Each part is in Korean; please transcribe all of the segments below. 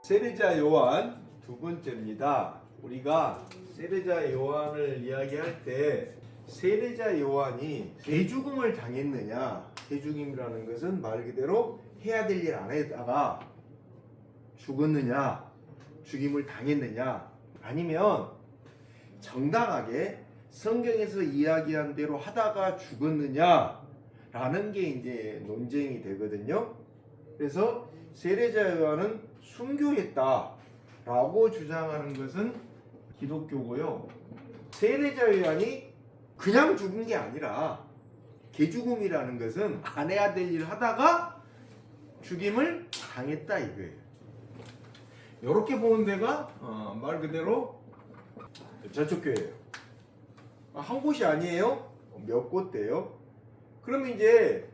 세례자 요한 두 번째입니다. 우리가 세례자 요한을 이야기할 때 세례자 요한이 대죽음을 당했느냐, 대죽임이라는 것은 말 그대로 해야 될 일 안 하다가 죽었느냐, 죽임을 당했느냐, 아니면 정당하게 성경에서 이야기한 대로 하다가 죽었느냐라는 게 이제 논쟁이 되거든요. 그래서 세례자 요한은 순교했다라고 주장하는 것은 기독교고요. 세례자 요한이 그냥 죽은 게 아니라 개죽음이라는 것은 안 해야 될 일을 하다가 죽임을 당했다 이거예요. 이렇게 보는 데가 말 그대로 저쪽 교회예요. 한 곳이 아니에요. 몇 곳대요. 그러면 이제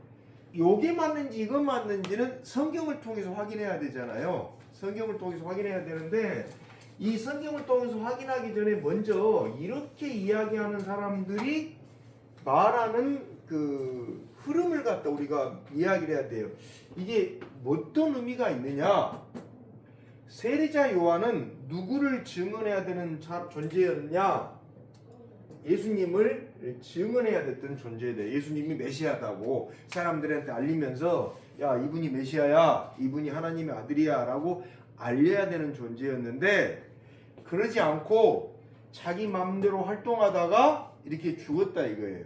요게 맞는지 이건 맞는지는 성경을 통해서 확인해야 되잖아요. 성경을 통해서 확인해야 되는데 이 성경을 통해서 확인하기 전에 먼저 이렇게 이야기하는 사람들이 말하는 그 흐름을 갖다 우리가 이야기를 해야 돼요. 이게 어떤 의미가 있느냐? 세례자 요한은 누구를 증언해야 되는 존재였냐? 예수님을 증언해야 됐던 존재다. 예수님이 메시아다고 사람들한테 알리면서 야 이분이 메시아야, 이분이 하나님의 아들이야 라고 알려야 되는 존재였는데 그러지 않고 자기 마음대로 활동하다가 이렇게 죽었다 이거예요.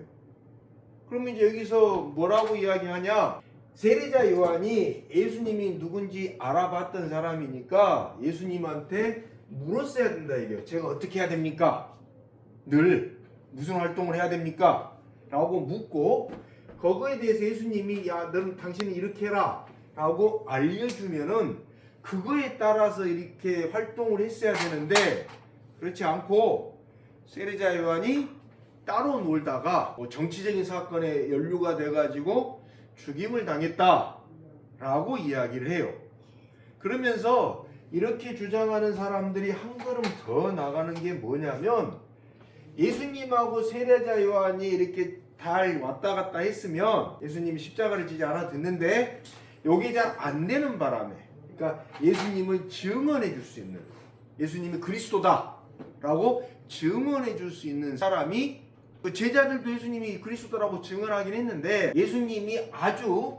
그러면 이제 여기서 뭐라고 이야기하냐? 세례자 요한이 예수님이 누군지 알아봤던 사람이니까 예수님한테 물었어야 된다 이거예요. 제가 어떻게 해야 됩니까? 늘 무슨 활동을 해야 됩니까? 라고 묻고 그거에 대해서 예수님이 야 너는 당신은 이렇게 해라 라고 알려주면은 그거에 따라서 이렇게 활동을 했어야 되는데 그렇지 않고 세례자 요한이 따로 놀다가 뭐 정치적인 사건에 연루가 돼가지고 죽임을 당했다 라고 이야기를 해요. 그러면서 이렇게 주장하는 사람들이 한 걸음 더 나가는 게 뭐냐면 예수님하고 세례자 요한이 이렇게 잘 왔다 갔다 했으면 예수님이 십자가를 지지 않아 듣는데 요게 잘 안 되는 바람에 그러니까 예수님을 증언해 줄 수 있는 예수님이 그리스도다 라고 증언해 줄 수 있는 사람이 제자들도 예수님이 그리스도라고 증언하긴 했는데 예수님이 아주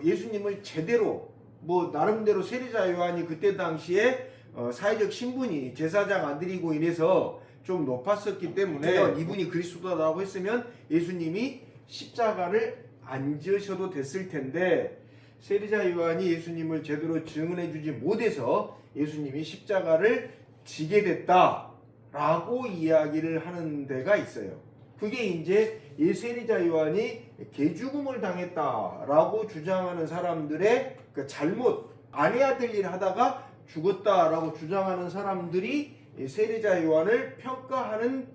예수님을 제대로 뭐 나름대로 세례자 요한이 그때 당시에 사회적 신분이 제사장 아들이고 이래서 좀 높았었기 때문에 이분이 그리스도다라고 했으면 예수님이 십자가를 안 지으셔도 됐을 텐데 세례자 요한이 예수님을 제대로 증언해 주지 못해서 예수님이 십자가를 지게 됐다라고 이야기를 하는 데가 있어요. 그게 이제 세례자 요한이 개죽음을 당했다라고 주장하는 사람들의 그 잘못 안 해야 될 일을 하다가 죽었다라고 주장하는 사람들이 세례자 요한을 평가하는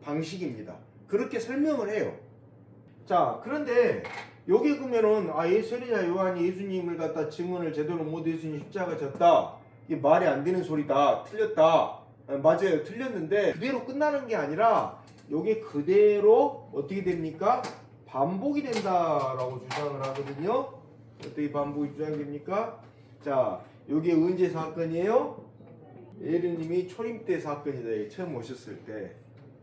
방식입니다. 그렇게 설명을 해요. 자, 그런데 여기 보면은 세례자 요한이 예수님을 갖다 증언을 제대로 못해 예수님 십자가 졌다. 이게 말이 안 되는 소리다. 틀렸다. 맞아요. 틀렸는데 그대로 끝나는 게 아니라 요게 그대로 어떻게 됩니까? 반복이 된다라고 주장을 하거든요. 어떻게 반복이 주장됩니까? 자, 요게 언제 사건이에요? 예수님이 초림 때 사건이다. 처음 오셨을 때.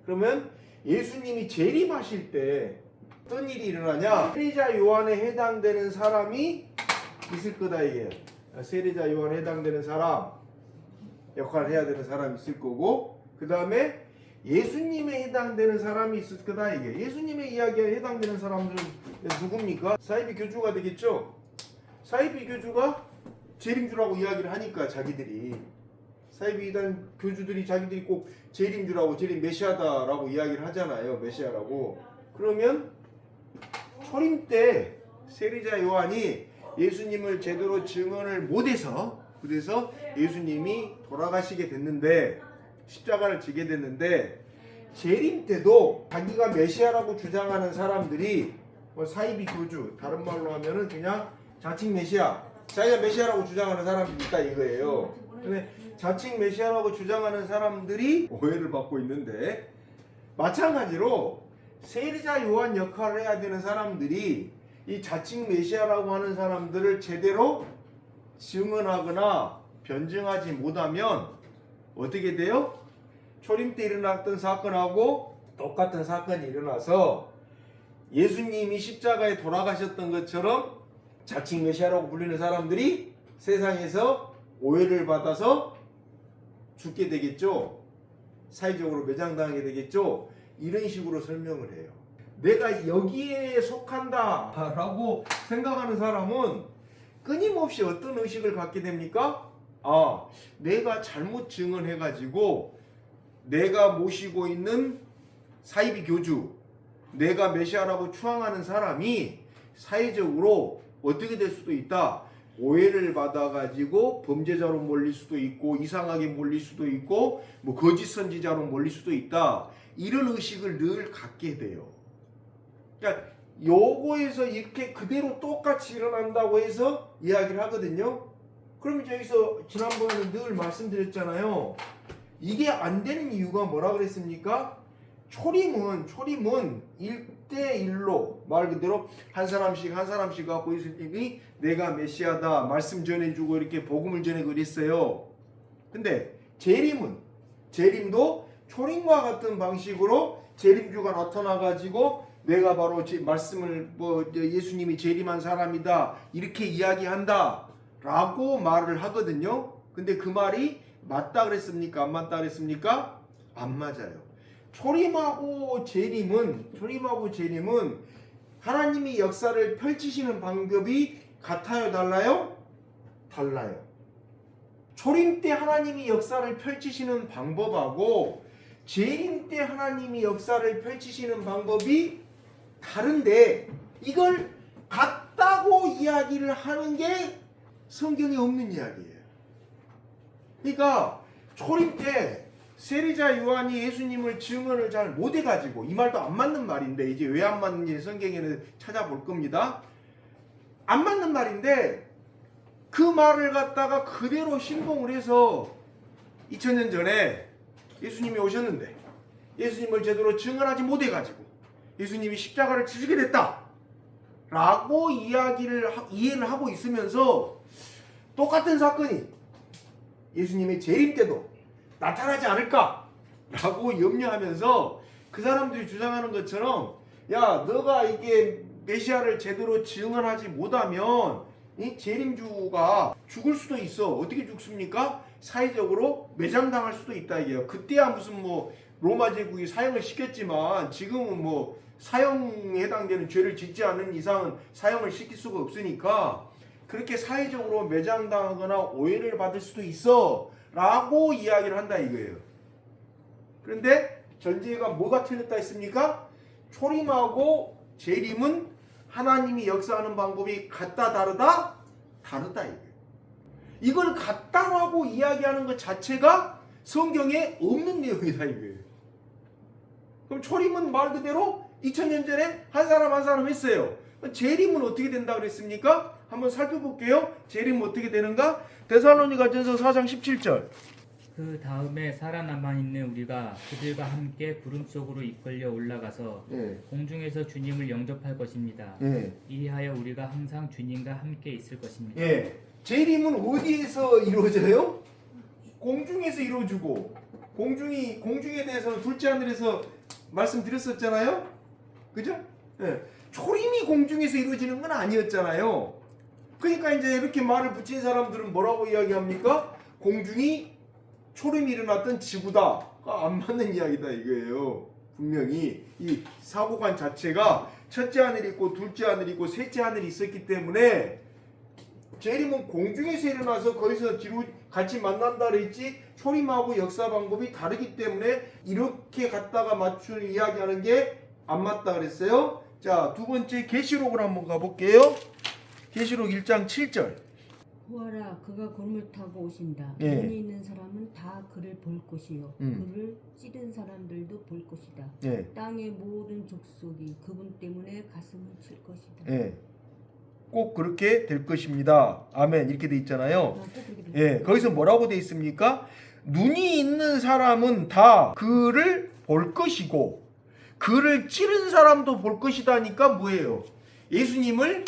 그러면 예수님이 재림하실 때 어떤 일이 일어나냐? 세례자 요한에 해당되는 사람이 있을 거다 이게. 세례자 요한에 해당되는 사람 역할을 해야 되는 사람이 있을 거고 그 다음에 예수님에 해당되는 사람이 있을 거다 이게. 예수님의 이야기에 해당되는 사람들은 누굽니까? 사이비 교주가 되겠죠? 사이비 교주가 재림주라고 이야기를 하니까 자기들이 사이비 이단 교주들이 자기들이 꼭 재림주라고 재림 메시아다라고 이야기를 하잖아요. 메시아라고. 그러면 초림 때 세례자 요한이 예수님을 제대로 증언을 못해서 그래서 예수님이 돌아가시게 됐는데 십자가를 지게 됐는데 재림 때도 자기가 메시아라고 주장하는 사람들이 사이비 교주 다른 말로 하면은 그냥 자칭 메시아 자기가 메시아라고 주장하는 사람이 있다 이거예요. 근데 자칭 메시아라고 주장하는 사람들이 오해를 받고 있는데 마찬가지로 세례자 요한 역할을 해야 되는 사람들이 이 자칭 메시아라고 하는 사람들을 제대로 증언하거나 변증하지 못하면 어떻게 돼요? 초림 때 일어났던 사건하고 똑같은 사건이 일어나서 예수님이 십자가에 돌아가셨던 것처럼 자칭 메시아라고 불리는 사람들이 세상에서 오해를 받아서 죽게 되겠죠. 사회적으로 매장당하게 되겠죠. 이런 식으로 설명을 해요. 내가 여기에 속한다 라고 생각하는 사람은 끊임없이 어떤 의식을 갖게 됩니까? 아, 내가 잘못 증언해 가지고 내가 모시고 있는 사이비 교주, 내가 메시아라고 추앙하는 사람이 사회적으로 어떻게 될 수도 있다. 오해를 받아가지고 범죄자로 몰릴 수도 있고 이상하게 몰릴 수도 있고 뭐 거짓 선지자로 몰릴 수도 있다. 이런 의식을 늘 갖게 돼요. 그러니까 요거에서 이렇게 그대로 똑같이 일어난다고 해서 이야기를 하거든요. 그러면 여기서 지난번에 늘 말씀드렸잖아요. 이게 안 되는 이유가 뭐라 그랬습니까? 초림은 1대1로 말 그대로 한 사람씩 갖고 예수님이 내가 메시아다 말씀 전해주고 이렇게 복음을 전해고 그랬어요. 근데 재림도 초림과 같은 방식으로 재림주가 나타나가지고 내가 바로 말씀을 예수님이 재림한 사람이다 이렇게 이야기한다 라고 말을 하거든요. 근데 그 말이 맞다 그랬습니까? 안 맞다 그랬습니까? 안 맞아요. 초림하고 재림은 하나님이 역사를 펼치시는 방법이 같아요? 달라요? 달라요. 초림 때 하나님이 역사를 펼치시는 방법하고 재림 때 하나님이 역사를 펼치시는 방법이 다른데 이걸 같다고 이야기를 하는 게 성경에 없는 이야기예요. 그러니까 초림 때 세리자 요한이 예수님을 증언을 잘 못해가지고 이 말도 안 맞는 말인데 이제 왜 안 맞는지 성경에는 찾아볼 겁니다. 안 맞는 말인데 그 말을 갖다가 그대로 신봉을 해서 2000년 전에 예수님이 오셨는데 예수님을 제대로 증언하지 못해가지고 예수님이 십자가를 지시게 됐다 라고 이해를 하고 있으면서 똑같은 사건이 예수님의 재림 때도 나타나지 않을까 라고 염려하면서 그 사람들이 주장하는 것처럼 야 너가 이게 메시아를 제대로 증언하지 못하면 이 재림주가 죽을 수도 있어. 어떻게 죽습니까? 사회적으로 매장당할 수도 있다 이게요. 그때야 무슨 로마 제국이 사형을 시켰지만 지금은 사형에 해당되는 죄를 짓지 않는 이상은 사형을 시킬 수가 없으니까 그렇게 사회적으로 매장당하거나 오해를 받을 수도 있어 라고 이야기를 한다 이거예요. 그런데 전제가 뭐가 틀렸다 했습니까? 초림하고 재림은 하나님이 역사하는 방법이 같다 다르다? 다르다 이거예요. 이걸 같다라고 이야기하는 것 자체가 성경에 없는 내용이다 이거예요. 그럼 초림은 말 그대로 2000년 전에 한 사람 했어요. 재림은 어떻게 된다 그랬습니까? 한번 살펴볼게요. 재림은 어떻게 되는가? 데살로니가전서 4장 17절. 그 다음에 살아남아 있는 우리가 그들과 함께 구름 속으로 이끌려 올라가서 공중에서 주님을 영접할 것입니다. 이리하여 우리가 항상 주님과 함께 있을 것입니다. 재림은 어디에서 이루어져요? 공중에서 이루어지고 공중에 대해서는 둘째 하늘에서 말씀드렸었잖아요. 그죠? 초림이 공중에서 이루어지는 건 아니었잖아요. 그러니까 이제 이렇게 말을 붙인 사람들은 뭐라고 이야기합니까? 공중이 초림이 일어났던 지구다. 안 맞는 이야기다 이거예요. 분명히 이 사고관 자체가 첫째 하늘이 있고 둘째 하늘이 있고 셋째 하늘이 있었기 때문에 재림은 공중에서 일어나서 거기서 뒤로 같이 만난다 그랬지 초림하고 역사 방법이 다르기 때문에 이렇게 갖다가 맞출 이야기하는 게 안 맞다 그랬어요. 자, 두 번째 계시록을 한번 가볼게요. 계시록 1장 7절. 보아라 그가 곰을 타고 오신다. 눈이 있는 사람은 다 그를 볼 것이요 그를 찌른 사람들도 볼 것이다. 땅의 모든 족속이 그분 때문에 가슴을 칠 것이다. 꼭 그렇게 될 것입니다. 아멘. 이렇게 돼 있잖아요. 거기서 뭐라고 돼 있습니까? 눈이 있는 사람은 다 그를 볼 것이고 그를 찌른 사람도 볼 것이다니까 뭐예요? 예수님을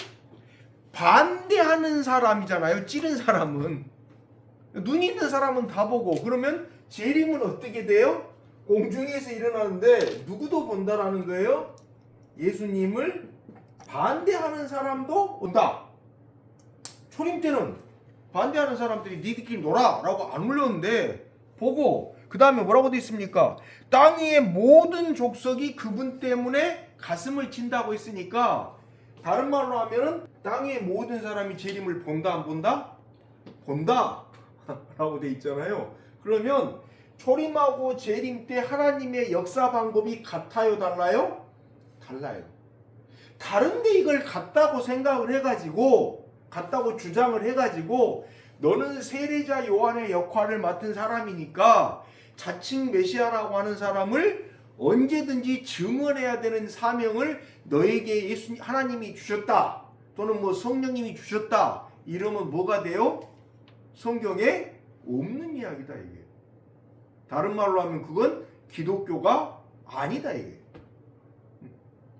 반대하는 사람이잖아요. 찌른 사람은. 눈 있는 사람은 다 보고. 그러면 재림은 어떻게 돼요? 공중에서 일어나는데 누구도 본다라는 거예요? 예수님을 반대하는 사람도 온다. 초림 때는 반대하는 사람들이 니들끼리 놀아 라고 안 물렸는데 보고 그 다음에 뭐라고 돼 있습니까? 땅 위의 모든 족속이 그분 때문에 가슴을 친다고 했으니까 다른 말로 하면은 땅 위의 모든 사람이 재림을 본다 안 본다? 본다 라고 돼 있잖아요. 그러면 초림하고 재림 때 하나님의 역사 방법이 같아요 달라요? 달라요. 다른데 이걸 같다고 생각을 해가지고 같다고 주장을 해가지고 너는 세례자 요한의 역할을 맡은 사람이니까 자칭 메시아라고 하는 사람을 언제든지 증언해야 되는 사명을 너에게 하나님이 주셨다 또는 뭐 성령님이 주셨다 이러면 뭐가 돼요? 성경에 없는 이야기다 이게. 다른 말로 하면 그건 기독교가 아니다 이게.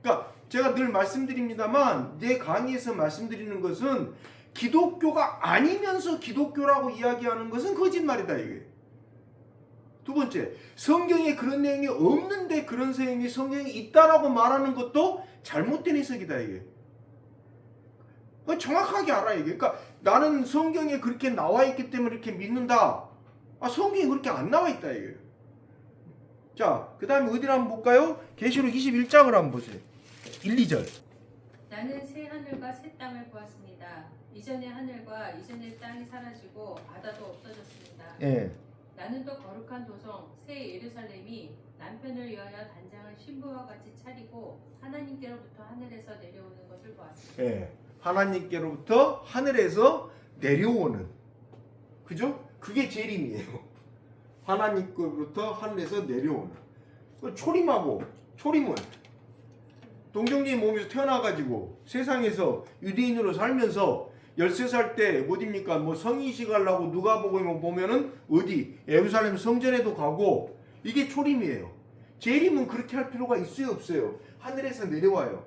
그러니까 제가 늘 말씀드립니다만 내 강의에서 말씀드리는 것은 기독교가 아니면서 기독교라고 이야기하는 것은 거짓말이다 이게. 두 번째, 성경에 그런 내용이 없는데 그런 내용이 성경에 있다라고 말하는 것도 잘못된 해석이다 이게. 정확하게 알아 이게. 그러니까 나는 성경에 그렇게 나와 있기 때문에 이렇게 믿는다. 성경에 그렇게 안 나와 있다 이게. 자, 그 다음에 어디를 한번 볼까요? 계시록 21장을 한번 보세요. 1, 2절. 나는 새 하늘과 새 땅을 보았습니다. 이전의 하늘과 이전의 땅이 사라지고 바다도 없어졌습니다. 예. 나는 또 거룩한 도성 새 예루살렘이 남편을 위하여 단장을 신부와 같이 차리고 하나님께로부터 하늘에서 내려오는 것을 보았습니다. 예. 하나님께로부터 하늘에서 내려오는. 그죠? 그게 재림이에요. 하나님께로부터 하늘에서 내려오는. 초림하고 초림은 동정녀의 몸에서 태어나가지고 세상에서 유대인으로 살면서 13살 때 어디입니까? 뭐 성인식 하려고 누가복음에 보면은 어디? 예루살렘 성전에도 가고 이게 초림이에요. 재림은 그렇게 할 필요가 있어요 없어요? 하늘에서 내려와요.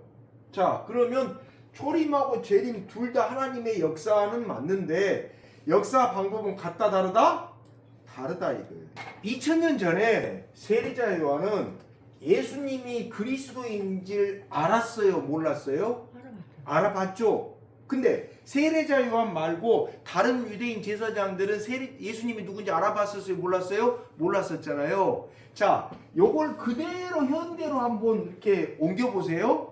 자, 그러면 초림하고 재림 둘 다 하나님의 역사는 맞는데 역사 방법은 같다 다르다? 다르다 이거예요. 2000년 전에 세례자 요한은 예수님이 그리스도인지를 알았어요? 몰랐어요? 알아봤죠. 근데 세례자 요한 말고 다른 유대인 제사장들은 예수님이 누군지 알아봤었어요? 몰랐어요? 몰랐었잖아요. 자, 요걸 그대로 현대로 한번 이렇게 옮겨보세요.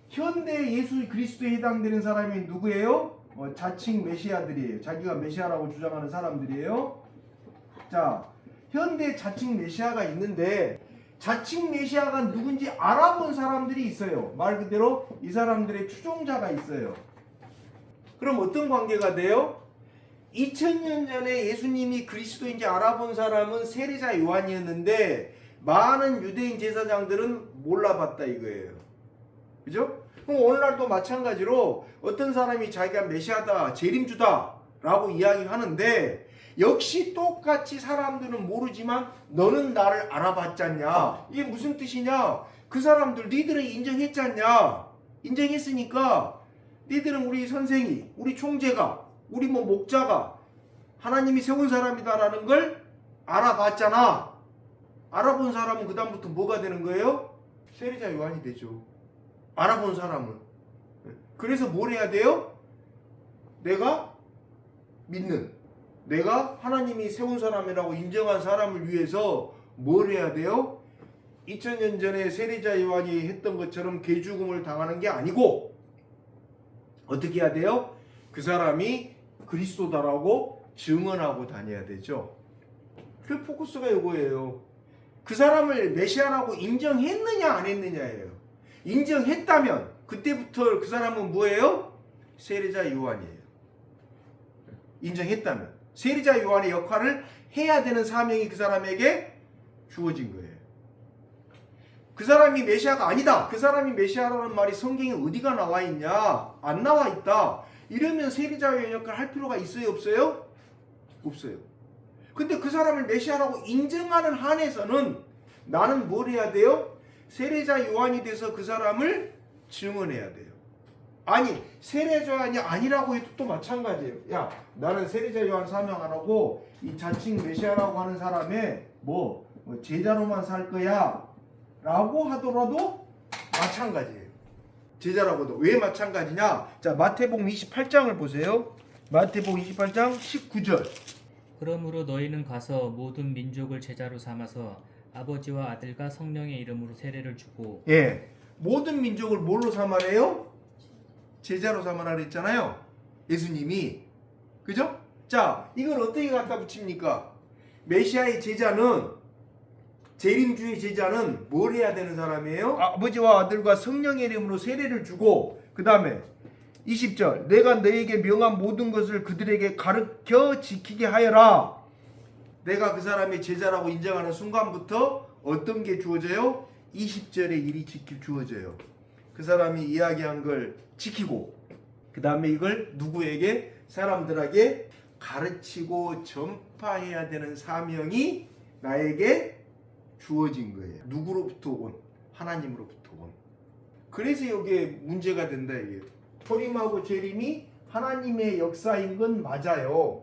현대 예수 그리스도에 해당되는 사람이 누구예요? 자칭 메시아들이에요. 자기가 메시아라고 주장하는 사람들이에요. 자, 현대 자칭 메시아가 있는데 자칭 메시아가 누군지 알아본 사람들이 있어요. 말 그대로 이 사람들의 추종자가 있어요. 그럼 어떤 관계가 돼요? 2000년 전에 예수님이 그리스도인지 알아본 사람은 세례자 요한이었는데 많은 유대인 제사장들은 몰라봤다 이거예요. 그죠? 그럼 오늘날도 마찬가지로 어떤 사람이 자기가 메시아다, 재림주다 라고 이야기하는데 역시 똑같이 사람들은 모르지만 너는 나를 알아봤잖냐. 이게 무슨 뜻이냐? 그 사람들 니들은 인정했잖냐. 인정했으니까 니들은 우리 선생이, 우리 총재가, 우리 뭐 목자가 하나님이 세운 사람이다라는 걸 알아봤잖아. 알아본 사람은 그 다음부터 뭐가 되는 거예요? 세례자 요한이 되죠. 알아본 사람은. 그래서 뭘 해야 돼요? 내가 믿는, 내가 하나님이 세운 사람이라고 인정한 사람을 위해서 뭘 해야 돼요? 2000년 전에 세례자 요한이 했던 것처럼 개죽음을 당하는 게 아니고 어떻게 해야 돼요? 그 사람이 그리스도다라고 증언하고 다녀야 되죠. 그 포커스가 이거예요. 그 사람을 메시아라고 인정했느냐 안 했느냐예요. 인정했다면 그때부터 그 사람은 뭐예요? 세례자 요한이에요. 인정했다면 세례자 요한의 역할을 해야 되는 사명이 그 사람에게 주어진 거예요. 그 사람이 메시아가 아니다. 그 사람이 메시아라는 말이 성경에 어디가 나와 있냐? 안 나와 있다. 이러면 세례자 요한 역할을 할 필요가 있어요? 없어요? 없어요. 근데 그 사람을 메시아라고 인정하는 한에서는 나는 뭘 해야 돼요? 세례자 요한이 돼서 그 사람을 증언해야 돼요. 아니 세례자 요한이 아니라고 해도 또 마찬가지예요. 야 나는 세례자 요한 사명 안 하고 이 자칭 메시아라고 하는 사람의 뭐 제자로만 살 거야 라고 하더라도 마찬가지예요. 제자라고도. 왜 마찬가지냐? 자 마태복음 28장을 보세요. 마태복음 28장 19절. 그러므로 너희는 가서 모든 민족을 제자로 삼아서 아버지와 아들과 성령의 이름으로 세례를 주고 예, 모든 민족을 뭘로 삼아래요? 제자로 삼아라 그랬잖아요. 예수님이. 그죠? 자, 이걸 어떻게 갖다 붙입니까? 메시아의 제자는, 재림주의 제자는 뭘 해야 되는 사람이에요? 아버지와 아들과 성령의 이름으로 세례를 주고, 그 다음에 20절, 내가 너에게 명한 모든 것을 그들에게 가르쳐 지키게 하여라. 내가 그 사람의 제자라고 인정하는 순간부터 어떤 게 주어져요? 20절에 일이 주어져요. 그 사람이 이야기한 걸 지키고, 그 다음에 이걸 누구에게? 사람들에게 가르치고 전파해야 되는 사명이 나에게 주어진 거예요. 누구로부터 온? 하나님으로부터 온. 그래서 여기에 문제가 된다 이게. 초림하고 재림이 하나님의 역사인 건 맞아요.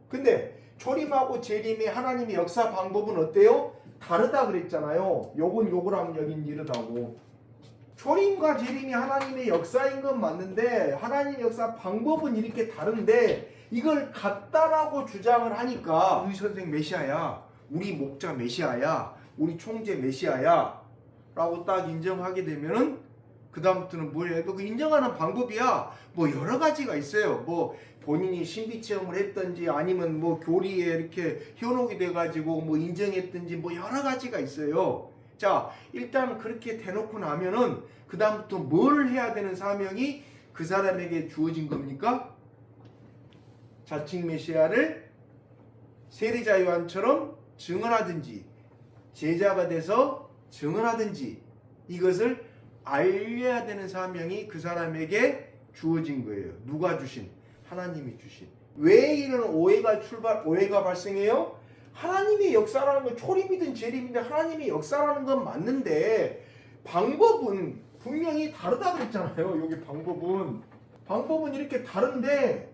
근데 초림하고 재림의 하나님의 역사 방법은 어때요? 다르다 그랬잖아요. 요건 요걸 하면 여긴 이르다고. 초림과 재림이 하나님의 역사인 건 맞는데 하나님의 역사 방법은 이렇게 다른데 이걸 같다라고 주장을 하니까 우리 선생 메시아야, 우리 목자 메시아야, 우리 총재 메시아야 라고 딱 인정하게 되면은 그 다음부터는 뭐예요? 그 인정하는 방법이야 뭐 여러 가지가 있어요. 뭐 본인이 신비 체험을 했든지 아니면 뭐 교리에 이렇게 현혹이 돼가지고 뭐 인정했든지 뭐 여러 가지가 있어요. 자, 일단 그렇게 대놓고 나면은 그 다음부터 뭘 해야 되는 사명이 그 사람에게 주어진 겁니까? 자칭 메시아를 세례자 요한처럼 증언하든지 제자가 돼서 증언하든지 이것을 알려야 되는 사명이 그 사람에게 주어진 거예요. 누가 주신? 하나님이 주신. 왜 이런 오해가 발생해요? 하나님의 역사라는 건 초림이든 재림이든 하나님의 역사라는 건 맞는데 방법은 분명히 다르다 그랬잖아요. 여기 방법은 이렇게 다른데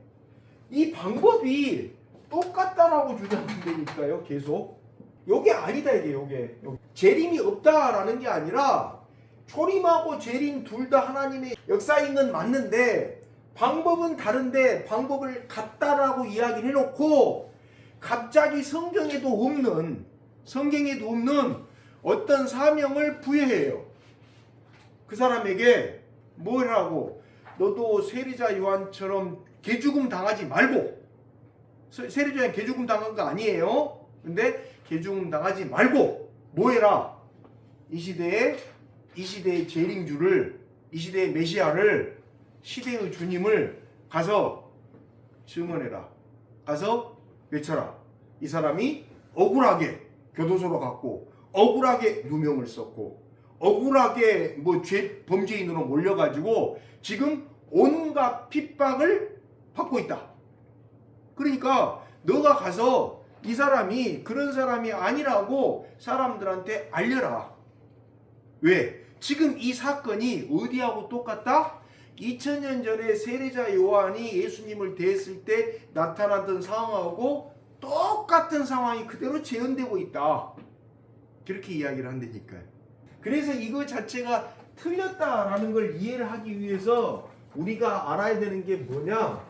이 방법이 똑같다라고 주장한다니까요. 계속 요게 아니다 이게 요게 재림이 없다라는 게 아니라 초림하고 재림 둘 다 하나님의 역사인 건 맞는데 방법은 다른데 방법을 같다라고 이야기를 해놓고 갑자기 성경에도 없는 어떤 사명을 부여해요. 그 사람에게 뭐라고? 너도 세례자 요한처럼 개죽음 당하지 말고. 세례자 요한 개죽음 당한 거 아니에요. 근데 개죽음 당하지 말고 뭐 해라? 이 시대의 재림주를, 이 시대의 메시아를, 시대의 주님을 가서 증언해라. 가서 외쳐라. 이 사람이 억울하게 교도소로 갔고 억울하게 누명을 썼고 억울하게 뭐 범죄인으로 몰려가지고 지금 온갖 핍박을 받고 있다. 그러니까 너가 가서 이 사람이 그런 사람이 아니라고 사람들한테 알려라. 왜? 지금 이 사건이 어디하고 똑같다? 2000년 전에 세례자 요한이 예수님을 대했을 때 나타났던 상황하고 똑같은 상황이 그대로 재현되고 있다. 그렇게 이야기를 한다니까요. 그래서 이거 자체가 틀렸다라는 걸 이해를 하기 위해서 우리가 알아야 되는 게 뭐냐?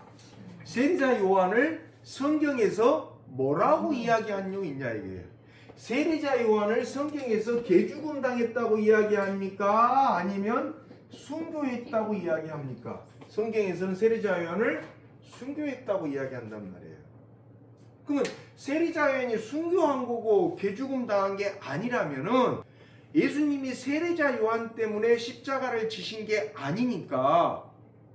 세례자 요한을 성경에서 뭐라고 이야기한 요 있냐 이게. 세례자 요한을 성경에서 개죽음 당했다고 이야기합니까? 아니면 순교했다고 이야기합니까? 성경에서는 세례자 요한을 순교했다고 이야기한단 말이에요. 그러면 세례자 요한이 순교한 거고 개죽음 당한 게 아니라면은 예수님이 세례자 요한 때문에 십자가를 지신 게 아니니까,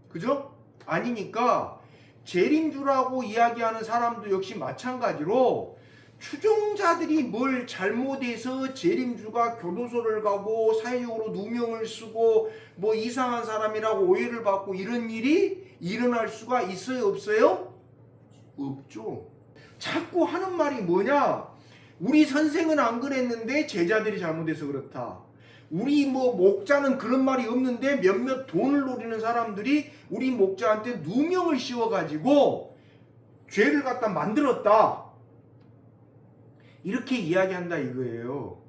그죠? 아니니까 재림주라고 이야기하는 사람도 역시 마찬가지로 추종자들이 뭘 잘못해서 재림주가 교도소를 가고 사회적으로 누명을 쓰고 뭐 이상한 사람이라고 오해를 받고 이런 일이 일어날 수가 있어요? 없어요? 없죠. 자꾸 하는 말이 뭐냐? 우리 선생은 안 그랬는데 제자들이 잘못해서 그렇다. 우리 뭐 목자는 그런 말이 없는데 몇몇 돈을 노리는 사람들이 우리 목자한테 누명을 씌워가지고 죄를 갖다 만들었다. 이렇게 이야기한다 이거예요.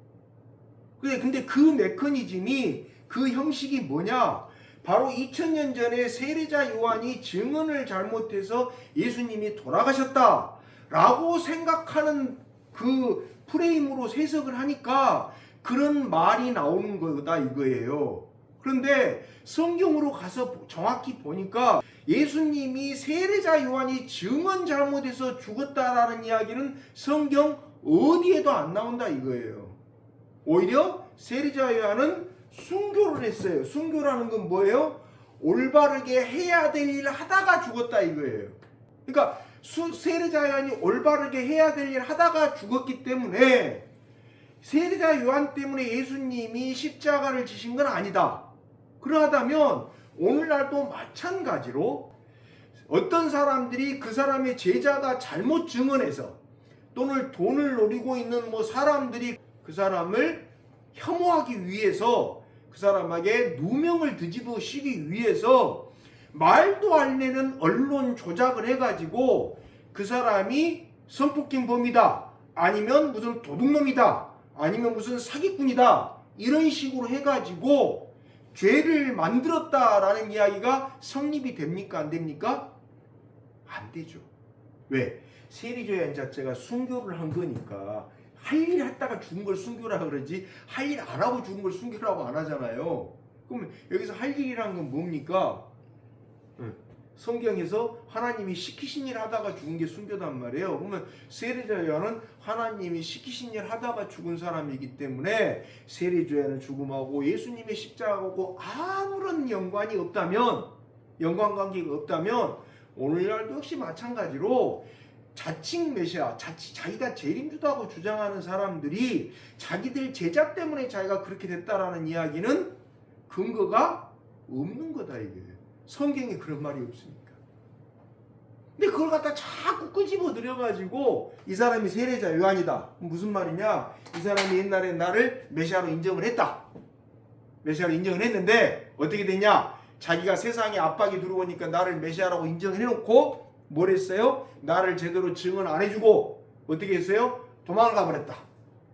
근데 그 메커니즘이 그 형식이 뭐냐? 바로 2000년 전에 세례자 요한이 증언을 잘못해서 예수님이 돌아가셨다라고 생각하는 그 프레임으로 해석을 하니까 그런 말이 나오는 거다 이거예요. 그런데 성경으로 가서 정확히 보니까 예수님이 세례자 요한이 증언 잘못해서 죽었다라는 이야기는 성경 어디에도 안 나온다 이거예요. 오히려 세례자 요한은 순교를 했어요. 순교라는 건 뭐예요? 올바르게 해야 될 일을 하다가 죽었다 이거예요. 그러니까 세례자 요한이 올바르게 해야 될 일을 하다가 죽었기 때문에 세례자 요한 때문에 예수님이 십자가를 지신 건 아니다. 그러하다면 오늘날도 마찬가지로 어떤 사람들이 그 사람의 제자가 잘못 증언해서 또는 돈을 노리고 있는 뭐 사람들이 그 사람을 혐오하기 위해서 그 사람에게 누명을 뒤집으시기 위해서 말도 안 되는 언론 조작을 해가지고 그 사람이 성폭행범이다 아니면 무슨 도둑놈이다 아니면 무슨 사기꾼이다 이런 식으로 해가지고 죄를 만들었다라는 이야기가 성립이 됩니까 안 됩니까? 안 되죠. 왜? 세례요한 자체가 순교를 한 거니까 할 일 했다가 죽은 걸 순교라고 그러지 할 일 안 하고 죽은 걸 순교라고 안 하잖아요. 그럼 여기서 할 일이란 건 뭡니까? 성경에서 하나님이 시키신 일 하다가 죽은 게 순교단 말이에요. 그러면 세례자 요한은 하나님이 시키신 일 하다가 죽은 사람이기 때문에 세례자 요한의 죽음하고 예수님의 십자가하고 아무런 연관이 없다면 연관관계가 없다면 오늘날도 역시 마찬가지로 자칭 메시아, 자기가 재림주다고 주장하는 사람들이 자기들 제자 때문에 자기가 그렇게 됐다라는 이야기는 근거가 없는 거다 이게. 성경에 그런 말이 없으니까. 근데 그걸 갖다 자꾸 끄집어 들여가지고 이 사람이 세례자 요한이다. 무슨 말이냐? 이 사람이 옛날에 나를 메시아로 인정을 했다. 메시아로 인정을 했는데 어떻게 됐냐? 자기가 세상에 압박이 들어오니까 나를 메시아라고 인정을 해놓고 뭘 했어요? 나를 제대로 증언 안 해주고 어떻게 했어요? 도망을 가버렸다.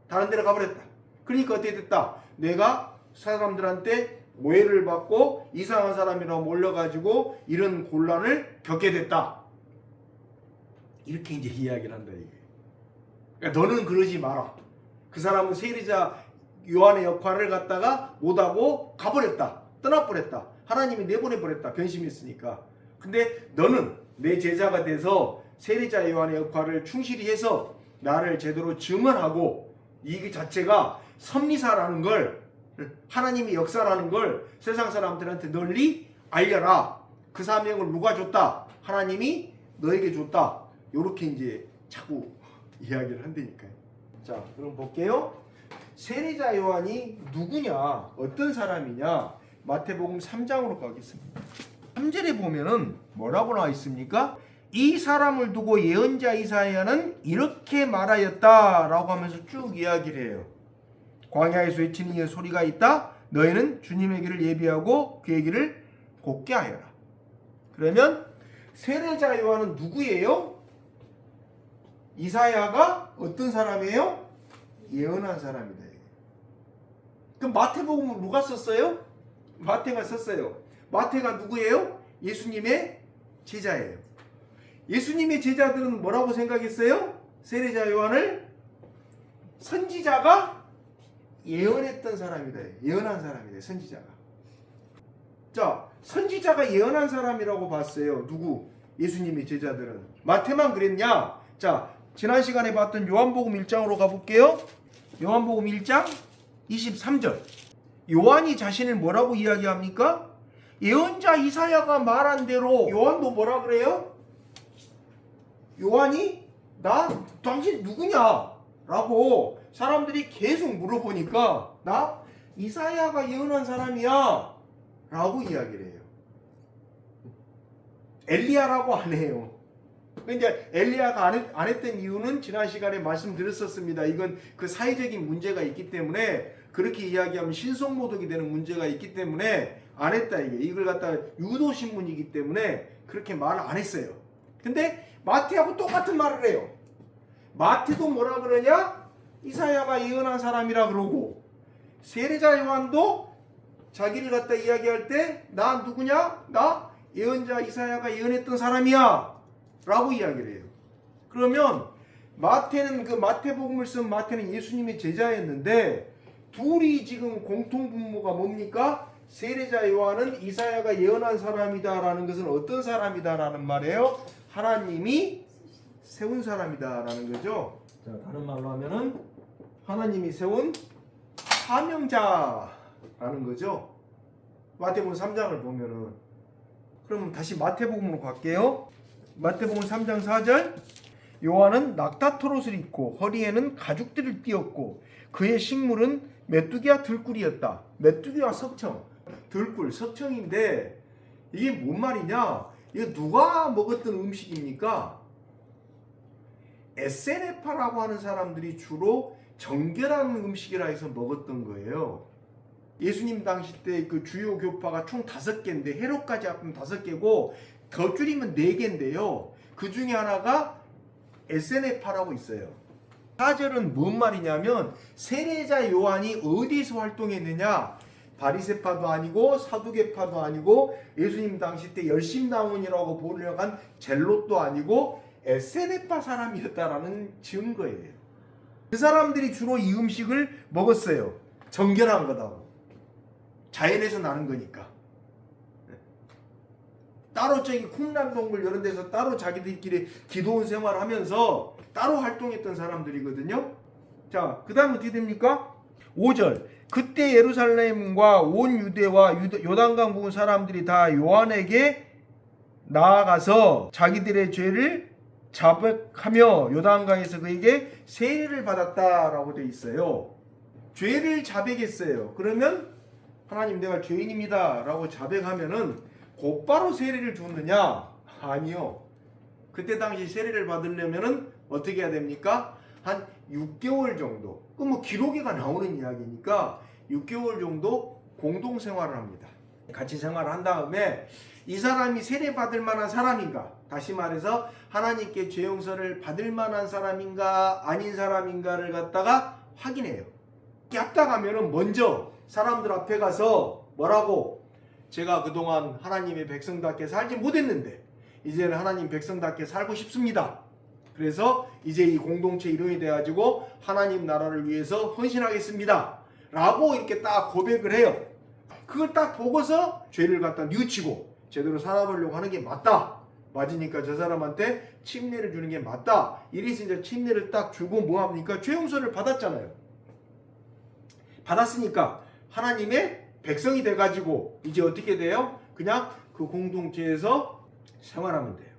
다른 데로 가버렸다. 그러니까 어떻게 됐다? 내가 사람들한테 오해를 받고 이상한 사람이라고 몰려가지고 이런 곤란을 겪게 됐다. 이렇게 이제 이야기를 한다 이게. 그러니까 너는 그러지 마라. 그 사람은 세례자 요한의 역할을 갖다가 못하고 가버렸다. 떠나버렸다. 하나님이 내보내버렸다. 변심했으니까. 근데 너는 내 제자가 돼서 세례자 요한의 역할을 충실히 해서 나를 제대로 증언하고 이 자체가 섭리사라는 걸 하나님의 역사라는 걸 세상 사람들한테 널리 알려라. 그 사명을 누가 줬다? 하나님이 너에게 줬다. 요렇게 이제 자꾸 이야기를 한다니까요. 자, 그럼 볼게요. 세례자 요한이 누구냐? 어떤 사람이냐? 마태복음 3장으로 가겠습니다. 3절에 보면은 뭐라고 나와 있습니까? 이 사람을 두고 예언자 이사야는 이렇게 말하였다라고 하면서 쭉 이야기를 해요. 광야에서 외치는 이의 소리가 있다. 너희는 주님의 길을 예비하고 그의 길을 곱게 하여라. 그러면 세례자 요한은 누구예요? 이사야가 어떤 사람이에요? 예언한 사람이다. 그럼 마태복음은 누가 썼어요? 마태가 썼어요. 마태가 누구예요? 예수님의 제자예요. 예수님의 제자들은 뭐라고 생각했어요? 세례자 요한을 선지자가 예언했던 사람이다. 예언한 사람이다. 선지자가. 자, 선지자가 예언한 사람이라고 봤어요. 누구? 예수님의 제자들은. 마태만 그랬냐? 자, 지난 시간에 봤던 요한복음 1장으로 가볼게요. 요한복음 1장 23절. 요한이 자신을 뭐라고 이야기합니까? 예언자 이사야가 말한 대로 요한도 뭐라 그래요? 요한이 당신 누구냐? 라고 사람들이 계속 물어보니까 나 이사야가 예언한 사람이야 라고 이야기를 해요. 엘리야라고 안 해요. 근데 엘리야가 안 했던 이유는 지난 시간에 말씀드렸었습니다. 이건 그 사회적인 문제가 있기 때문에 그렇게 이야기하면 신성모독이 되는 문제가 있기 때문에 안 했다 이게. 이걸 갖다가 유도신문이기 때문에 그렇게 말을 안 했어요. 근데 마태하고 똑같은 말을 해요. 마태도 뭐라 그러냐? 이사야가 예언한 사람이라 그러고, 세례자 요한도 자기를 갖다 이야기할 때 나 누구냐? 나 예언자 이사야가 예언했던 사람이야 라고 이야기를 해요. 그러면 마태는 그 마태복음을 쓴 마태는 예수님의 제자였는데, 둘이 지금 공통분모가 뭡니까? 세례자 요한은 이사야가 예언한 사람이다라는 것은 어떤 사람이다라는 말이에요? 하나님이 세운 사람이다라는 거죠. 자, 다른 말로 하면은 하나님이 세운 사명자라는 거죠. 마태복음 3장을 보면은. 그럼 다시 마태복음으로 갈게요. 마태복음 3장 4절. 요한은 낙타토롯을 입고 허리에는 가죽들을 띄었고 그의 식물은 메뚜기와 들꿀이었다. 메뚜기와 석청, 들꿀, 석청인데 이게 뭔 말이냐? 이거 누가 먹었던 음식입니까? 에세네파라고 하는 사람들이 주로 정결한 음식이라 해서 먹었던 거예요. 예수님 당시 때 그 주요 교파가 총 5개인데 헤롯까지 합하면 5개고 더 줄이면 4개인데요. 그 중에 하나가 에세네파라고 있어요. 4절은 뭔 말이냐면 세례자 요한이 어디서 활동했느냐? 바리새파도 아니고 사두개파도 아니고 예수님 당시 때 열심나원이라고 보려간 젤롯도 아니고 에세네파 사람이었다라는 증거예요. 그 사람들이 주로 이 음식을 먹었어요. 정결한 거다고. 자연에서 나는 거니까. 따로 저기 쿰란동굴 이런 데서 따로 자기들끼리 기도원 생활하면서 따로 활동했던 사람들이거든요. 자, 그 다음 어떻게 됩니까? 5절. 그때 예루살렘과 온 유대와 요단강 부근 사람들이 다 요한에게 나아가서 자기들의 죄를 자백하며 요단강에서 그에게 세례를 받았다라고 되어 있어요. 죄를 자백했어요. 그러면 하나님 내가 죄인입니다 라고 자백하면은 곧바로 세례를 줬느냐? 아니요. 그때 당시 세례를 받으려면은 어떻게 해야 됩니까? 한 6개월 정도. 그 뭐 기록에가 나오는 이야기니까 6개월 정도 공동 생활을 합니다. 같이 생활을 한 다음에 이 사람이 세례 받을 만한 사람인가? 다시 말해서 하나님께 죄 용서를 받을 만한 사람인가 아닌 사람인가를 갖다가 확인해요. 합당하면은 먼저 사람들 앞에 가서 뭐라고? 제가 그동안 하나님의 백성답게 살지 못했는데 이제는 하나님 백성답게 살고 싶습니다. 그래서 이제 이 공동체 이름이 돼가지고 하나님 나라를 위해서 헌신하겠습니다 라고 이렇게 딱 고백을 해요. 그걸 딱 보고서 죄를 갖다 뉘우치고 제대로 살아보려고 하는 게 맞다. 맞으니까 저 사람한테 침례를 주는 게 맞다. 이래서 이제 침례를 딱 주고 뭐합니까? 죄 용서를 받았잖아요. 받았으니까 하나님의 백성이 돼가지고 이제 어떻게 돼요? 그냥 그 공동체에서 생활하면 돼요.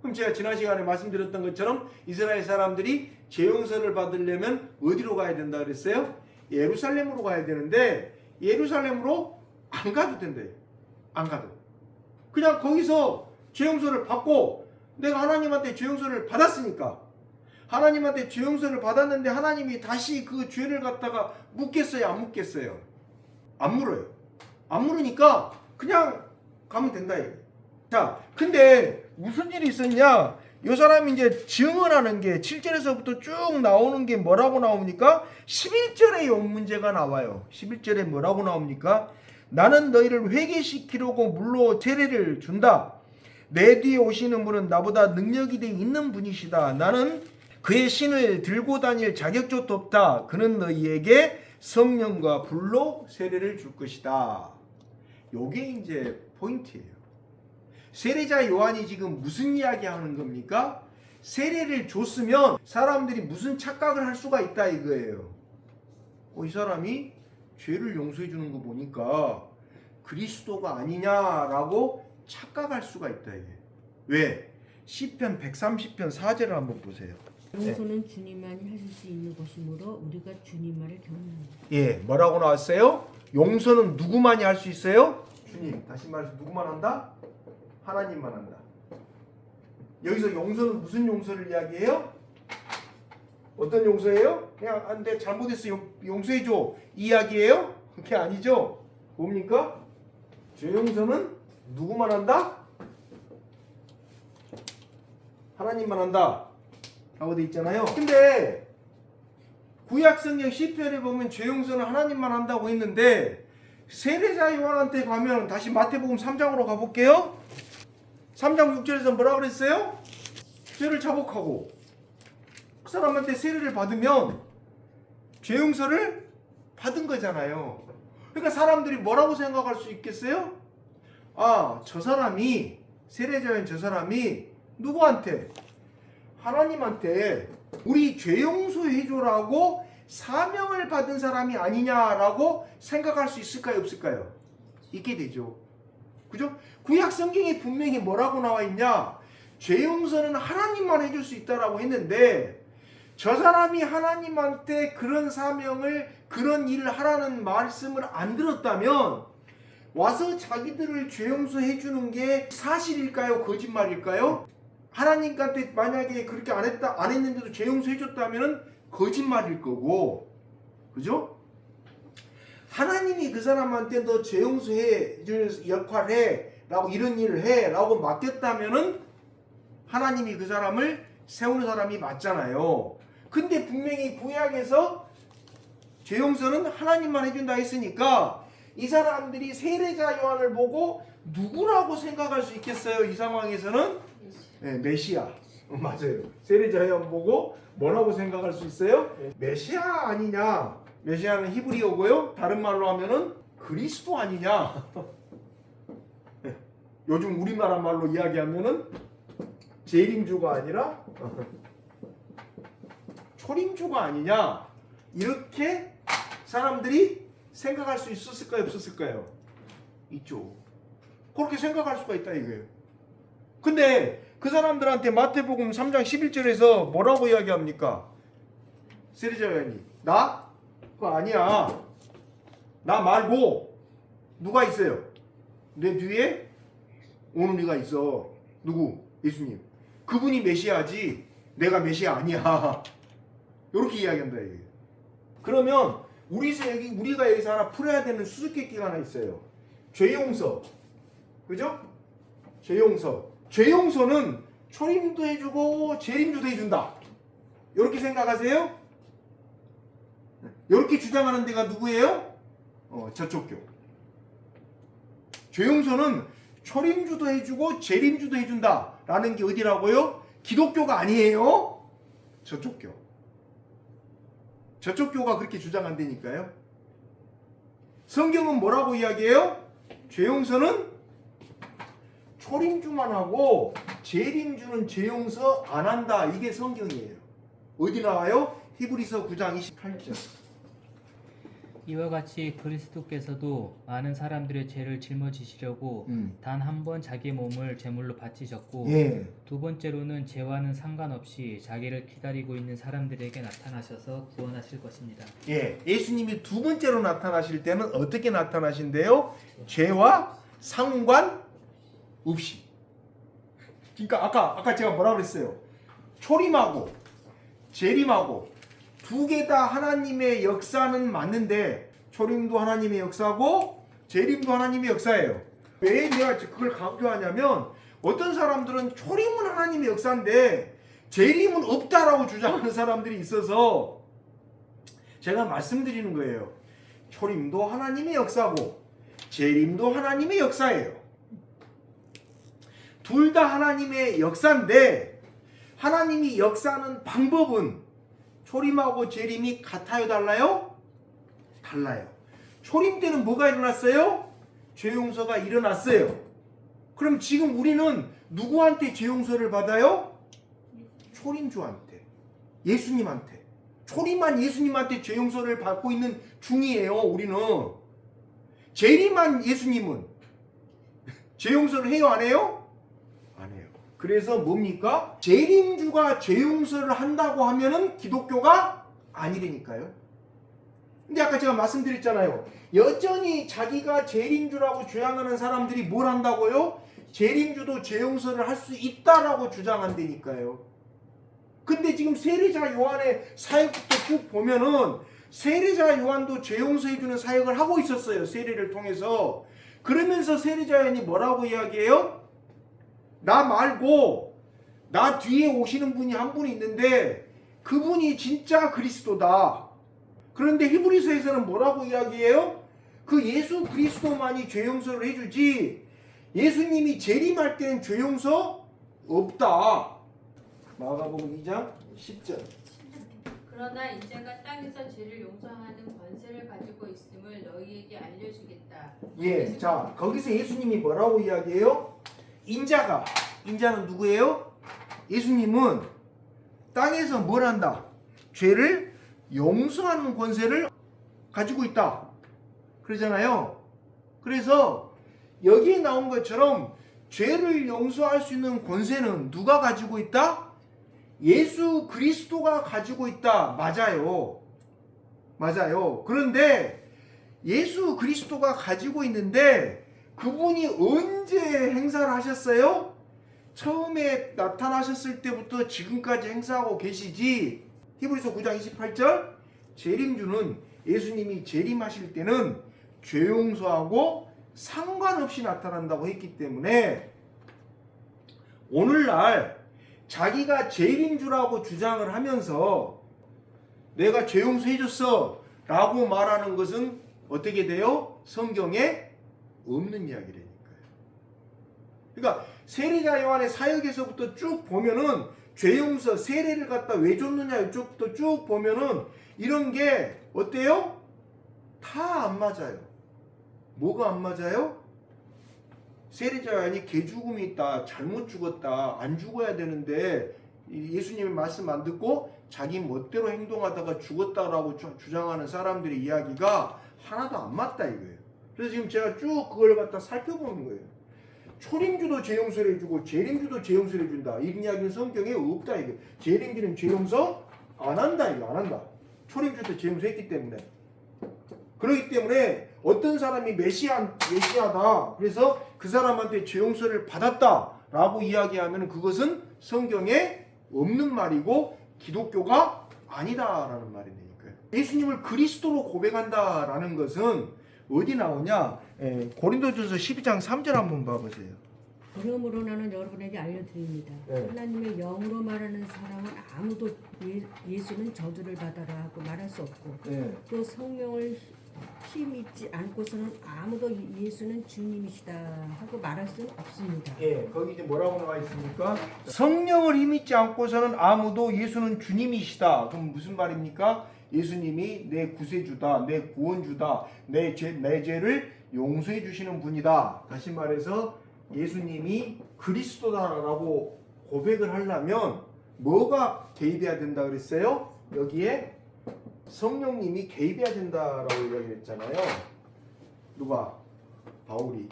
그럼 제가 지난 시간에 말씀드렸던 것처럼 이스라엘 사람들이 죄 용서를 받으려면 어디로 가야 된다 그랬어요? 예루살렘으로 가야 되는데 예루살렘으로 안 가도 된대요. 안 가도. 그냥 거기서 죄 용서를 받고 내가 하나님한테 죄 용서를 받았으니까 하나님한테 죄 용서를 받았는데 하나님이 다시 그 죄를 갖다가 묻겠어요? 안 묻겠어요? 안 물어요. 안 물으니까 그냥 가면 된다. 자, 근데 무슨 일이 있었냐? 이 사람이 이제 증언하는 게 7절에서부터 쭉 나오는 게 뭐라고 나옵니까? 11절에 이 문제가 나와요. 11절에 뭐라고 나옵니까? 나는 너희를 회개시키려고 물로 세례를 준다. 내 뒤에 오시는 분은 나보다 능력이 돼 있는 분이시다. 나는 그의 신을 들고 다닐 자격조차 없다. 그는 너희에게 성령과 불로 세례를 줄 것이다. 요게 이제 포인트예요. 세례자 요한이 지금 무슨 이야기 하는 겁니까? 세례를 줬으면 사람들이 무슨 착각을 할 수가 있다 이거예요. 이 사람이 죄를 용서해 주는 거 보니까 그리스도가 아니냐라고 착각할 수가 있다 이게. 왜? 시편 130편 4절을 한번 보세요. 용서는 주님만이 하실 수 있는 것이므로 우리가 주님 말을 경외합니다. 예, 뭐라고 나왔어요? 용서는 누구만이 할 수 있어요? 주님. 다시 말해서 누구만 한다? 하나님만 한다. 여기서 용서는 무슨 용서를 이야기해요? 어떤 용서예요? 그냥 안돼 잘못했어 용서해줘 이야기예요? 그게 아니죠. 뭡니까? 죄 용서는 누구만 한다? 하나님만 한다 라고 돼 있잖아요. 근데 구약성경 시편에 보면 죄 용서는 하나님만 한다고 했는데 세례자 요한한테 가면 다시 마태복음 3장으로 가볼게요. 3장 6절에서 뭐라 그랬어요? 죄를 자복하고 그 사람한테 세례를 받으면 죄 용서를 받은 거잖아요. 그러니까 사람들이 뭐라고 생각할 수 있겠어요? 아, 저 사람이 세례자인 저 사람이 누구한테? 하나님한테 우리 죄 용서해줘라고 사명을 받은 사람이 아니냐라고 생각할 수 있을까요? 없을까요? 있게 되죠. 그죠? 구약 성경에 분명히 뭐라고 나와 있냐? 죄 용서는 하나님만 해줄 수 있다라고 했는데 저 사람이 하나님한테 그런 사명을 그런 일을 하라는 말씀을 안 들었다면 와서 자기들을 죄 용서해 주는 게 사실일까요? 거짓말일까요? 하나님한테 만약에 그렇게 안 했는데도 죄 용서해 줬다면 거짓말일 거고, 그죠? 하나님이 그 사람한테 너 죄 용서해 줄 역할을 해 라고 이런 일을 해 라고 맡겼다면은 하나님이 그 사람을 세우는 사람이 맞잖아요. 근데 분명히 구약에서 죄 용서는 하나님만 해준다 했으니까 이 사람들이 세례자 요한을 보고 누구라고 생각할 수 있겠어요? 이 상황에서는 네, 메시아. 맞아요. 세례자 요한 보고 뭐라고 생각할 수 있어요? 메시아 아니냐? 메시아는 히브리어고요. 다른 말로 하면은 그리스도 아니냐? 요즘 우리나라 말로 이야기하면은 재림주가 아니라 초림주가 아니냐? 이렇게 사람들이 생각할 수 있었을까요? 없었을까요? 있죠. 그렇게 생각할 수가 있다 이거예요. 근데 그 사람들한테 마태복음 3장 11절에서 뭐라고 이야기합니까? 세례자 요한이 나? 그거 아니야. 나 말고 누가 있어요? 내 뒤에 오는 이가 있어. 누구? 예수님. 그분이 메시아지 내가 메시아 아니야. 이렇게 이야기한다 이게. 그러면 우리가 여기서 하나 풀어야 되는 수수께끼가 하나 있어요. 죄 용서. 그죠? 죄 용서. 죄 용서는 초림도 해주고 재림주도 해준다. 이렇게 생각하세요? 이렇게 주장하는 데가 누구예요? 저쪽 교. 죄 용서는 초림주도 해주고 재림주도 해준다 라는 게 어디라고요? 기독교가 아니에요. 저쪽 교. 저쪽 교가 그렇게 주장한다니까요. 성경은 뭐라고 이야기해요? 죄 용서는 초림주만 하고 재림주는 죄 용서 안 한다. 이게 성경이에요. 어디 나와요? 히브리서 9장 28절. 이와 같이 그리스도께서도 많은 사람들의 죄를 짊어지시려고 단 한 번 자기 몸을 제물로 바치셨고 두 번째로는 죄와는 상관없이 자기를 기다리고 있는 사람들에게 나타나셔서 구원하실 것입니다. 예수님이 두 번째로 나타나실 때는 어떻게 나타나신대요? 죄와 상관없이. 그러니까 아까 제가 뭐라 그랬어요? 초림하고 재림하고 두 개 다 하나님의 역사는 맞는데 초림도 하나님의 역사고 재림도 하나님의 역사예요. 왜 내가 그걸 강조하냐면 어떤 사람들은 초림은 하나님의 역사인데 재림은 없다라고 주장하는 사람들이 있어서 제가 말씀드리는 거예요. 초림도 하나님의 역사고 재림도 하나님의 역사예요. 둘 다 하나님의 역사인데 하나님이 역사하는 방법은 초림하고 재림이 같아요? 달라요? 달라요. 초림 때는 뭐가 일어났어요? 죄 용서가 일어났어요. 그럼 지금 우리는 누구한테 죄 용서를 받아요? 초림주한테. 예수님한테. 초림한 예수님한테 죄 용서를 받고 있는 중이에요. 우리는. 재림한 예수님은 죄 용서를 해요? 안 해요? 안 해요. 그래서 뭡니까? 재림주가 죄 용서를 한다고 하면은 기독교가 아니라니까요. 근데 아까 제가 말씀드렸잖아요. 여전히 자기가 재림주라고 주장하는 사람들이 뭘 한다고요? 재림주도 죄 용서를 할 수 있다라고 주장한다니까요. 근데 지금 세례자 요한의 사역부터 쭉 보면은 세례자 요한도 죄 용서해주는 사역을 하고 있었어요. 세례를 통해서. 그러면서 세례자 요한이 뭐라고 이야기해요? 나 말고 나 뒤에 오시는 분이 한 분이 있는데 그분이 진짜 그리스도다. 그런데 히브리서에서는 뭐라고 이야기해요? 그 예수 그리스도만이 죄 용서를 해주지 예수님이 재림할 때는 죄 용서 없다. 마가복음 2장 10절. 그러나 인자가 땅에서 죄를 용서하는 권세를 가지고 있음을 너희에게 알려주겠다. 예, 자 거기서 예수님이 뭐라고 이야기해요? 인자는 누구예요? 예수님은 땅에서 뭘 한다? 죄를 용서하는 권세를 가지고 있다. 그러잖아요. 그래서 여기에 나온 것처럼 죄를 용서할 수 있는 권세는 누가 가지고 있다? 예수 그리스도가 가지고 있다. 맞아요. 그런데 예수 그리스도가 가지고 있는데 그분이 언제 행사를 하셨어요? 처음에 나타나셨을 때부터 지금까지 행사하고 계시지. 히브리서 9장 28절 재림주는 예수님이 재림하실 때는 죄 용서하고 상관없이 나타난다고 했기 때문에 오늘날 자기가 재림주라고 주장을 하면서 내가 죄 용서해줬어 라고 말하는 것은 어떻게 돼요? 성경에 없는 이야기라니까요. 그러니까 세례자 요한의 사역에서부터 쭉 보면은 죄 용서 세례를 갖다 왜 줬느냐 이쪽부터 쭉 보면은 이런 게 어때요? 다 안 맞아요. 뭐가 안 맞아요? 세례자 요한이 개죽음이 있다, 잘못 죽었다, 안 죽어야 되는데 예수님의 말씀 안 듣고 자기 멋대로 행동하다가 죽었다라고 주장하는 사람들의 이야기가 하나도 안 맞다 이거예요. 그래서 지금 제가 쭉 그걸 갖다 살펴보는 거예요. 초림주도 죄 용서를 해주고 재림주도 죄 용서를 해준다. 이런 이야기는 성경에 없다 이게. 재림주는 죄 용서 안 한다 이거 안 한다. 초림주도 죄 용서했기 때문에. 그렇기 때문에 어떤 사람이 메시아다. 그래서 그 사람한테 죄 용서를 받았다라고 이야기하면 그것은 성경에 없는 말이고 기독교가 아니다라는 말이니까요. 예수님을 그리스도로 고백한다라는 것은 어디 나오냐? 고린도전서 12장 3절 한번 봐보세요. 그러므로 나는 여러분에게 알려드립니다. 하나님의 영으로 말하는 사람은 아무도 예수는 저주를 받아라 하고 말할 수 없고 또 성령을 힘입지 않고서는 아무도 예수는 주님이시다 하고 말할 수 없습니다. 거기 이제 뭐라고 나와 있습니까? 성령을 힘입지 않고서는 아무도 예수는 주님이시다. 그럼 무슨 말입니까? 예수님이 내 구세주다, 내 구원주다, 내 죄를 용서해 주시는 분이다. 다시 말해서 예수님이 그리스도다라고 고백을 하려면 뭐가 개입해야 된다 그랬어요? 여기에 성령님이 개입해야 된다라고 이야기했잖아요. 누가? 바울이.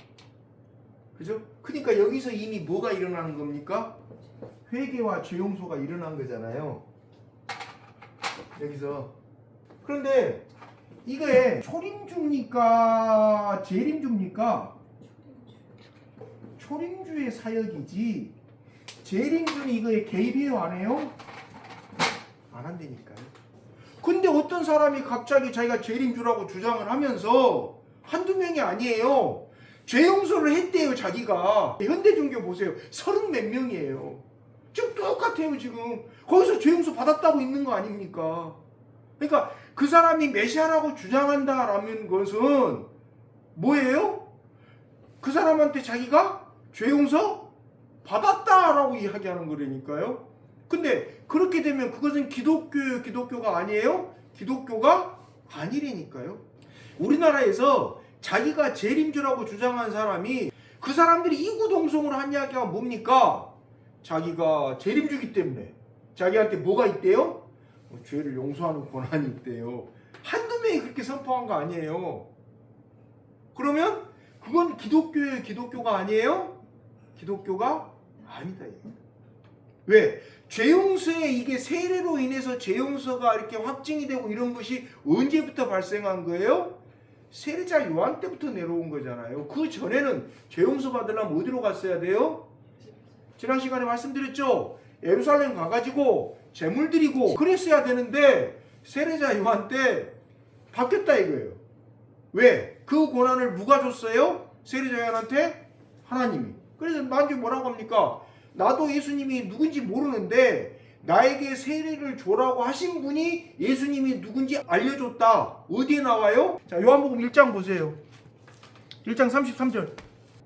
그죠? 그러니까 여기서 이미 뭐가 일어나는 겁니까? 회개와 죄 용서가 일어난 거잖아요. 여기서. 그런데 이게 초림주입니까? 재림주입니까? 초림주의 사역이지 재림주는 이거에 개입해요 안 해요? 안 한다니까요. 근데 어떤 사람이 갑자기 자기가 재림주라고 주장을 하면서 한두 명이 아니에요. 죄 용서를 했대요 자기가. 현대종교 보세요. 30몇 명이에요. 지금 똑같아요 지금. 거기서 죄 용서 받았다고 있는 거 아닙니까? 그러니까 그 사람이 메시아라고 주장한다라는 것은 뭐예요? 그 사람한테 자기가 죄 용서 받았다라고 이야기하는 거라니까요. 근데 그렇게 되면 그것은 기독교가 아니에요? 기독교가 아니라니까요. 우리나라에서 자기가 재림주라고 주장한 사람이 그 사람들이 이구동성으로 한 이야기가 뭡니까? 자기가 재림주기 때문에 자기한테 뭐가 있대요? 죄를 용서하는 권한이 있대요. 한두 명이 그렇게 선포한 거 아니에요. 그러면 그건 기독교예요? 기독교가 아니에요? 기독교가 아니다. 왜? 죄 용서에 이게 세례로 인해서 죄 용서가 이렇게 확증이 되고 이런 것이 언제부터 발생한 거예요? 세례자 요한 때부터 내려온 거잖아요. 그 전에는 죄 용서 받으려면 어디로 갔어야 돼요? 지난 시간에 말씀드렸죠? 예루살렘 가가지고 제물 드리고 그랬어야 되는데 세례자 요한 때 바뀌었다 이거예요. 왜? 그 권한을 누가 줬어요? 세례자 요한한테? 하나님이. 그래서 만주 뭐라고 합니까? 나도 예수님이 누군지 모르는데 나에게 세례를 줘라고 하신 분이 예수님이 누군지 알려줬다. 어디에 나와요? 자, 요한복음 1장 보세요. 1장 33절.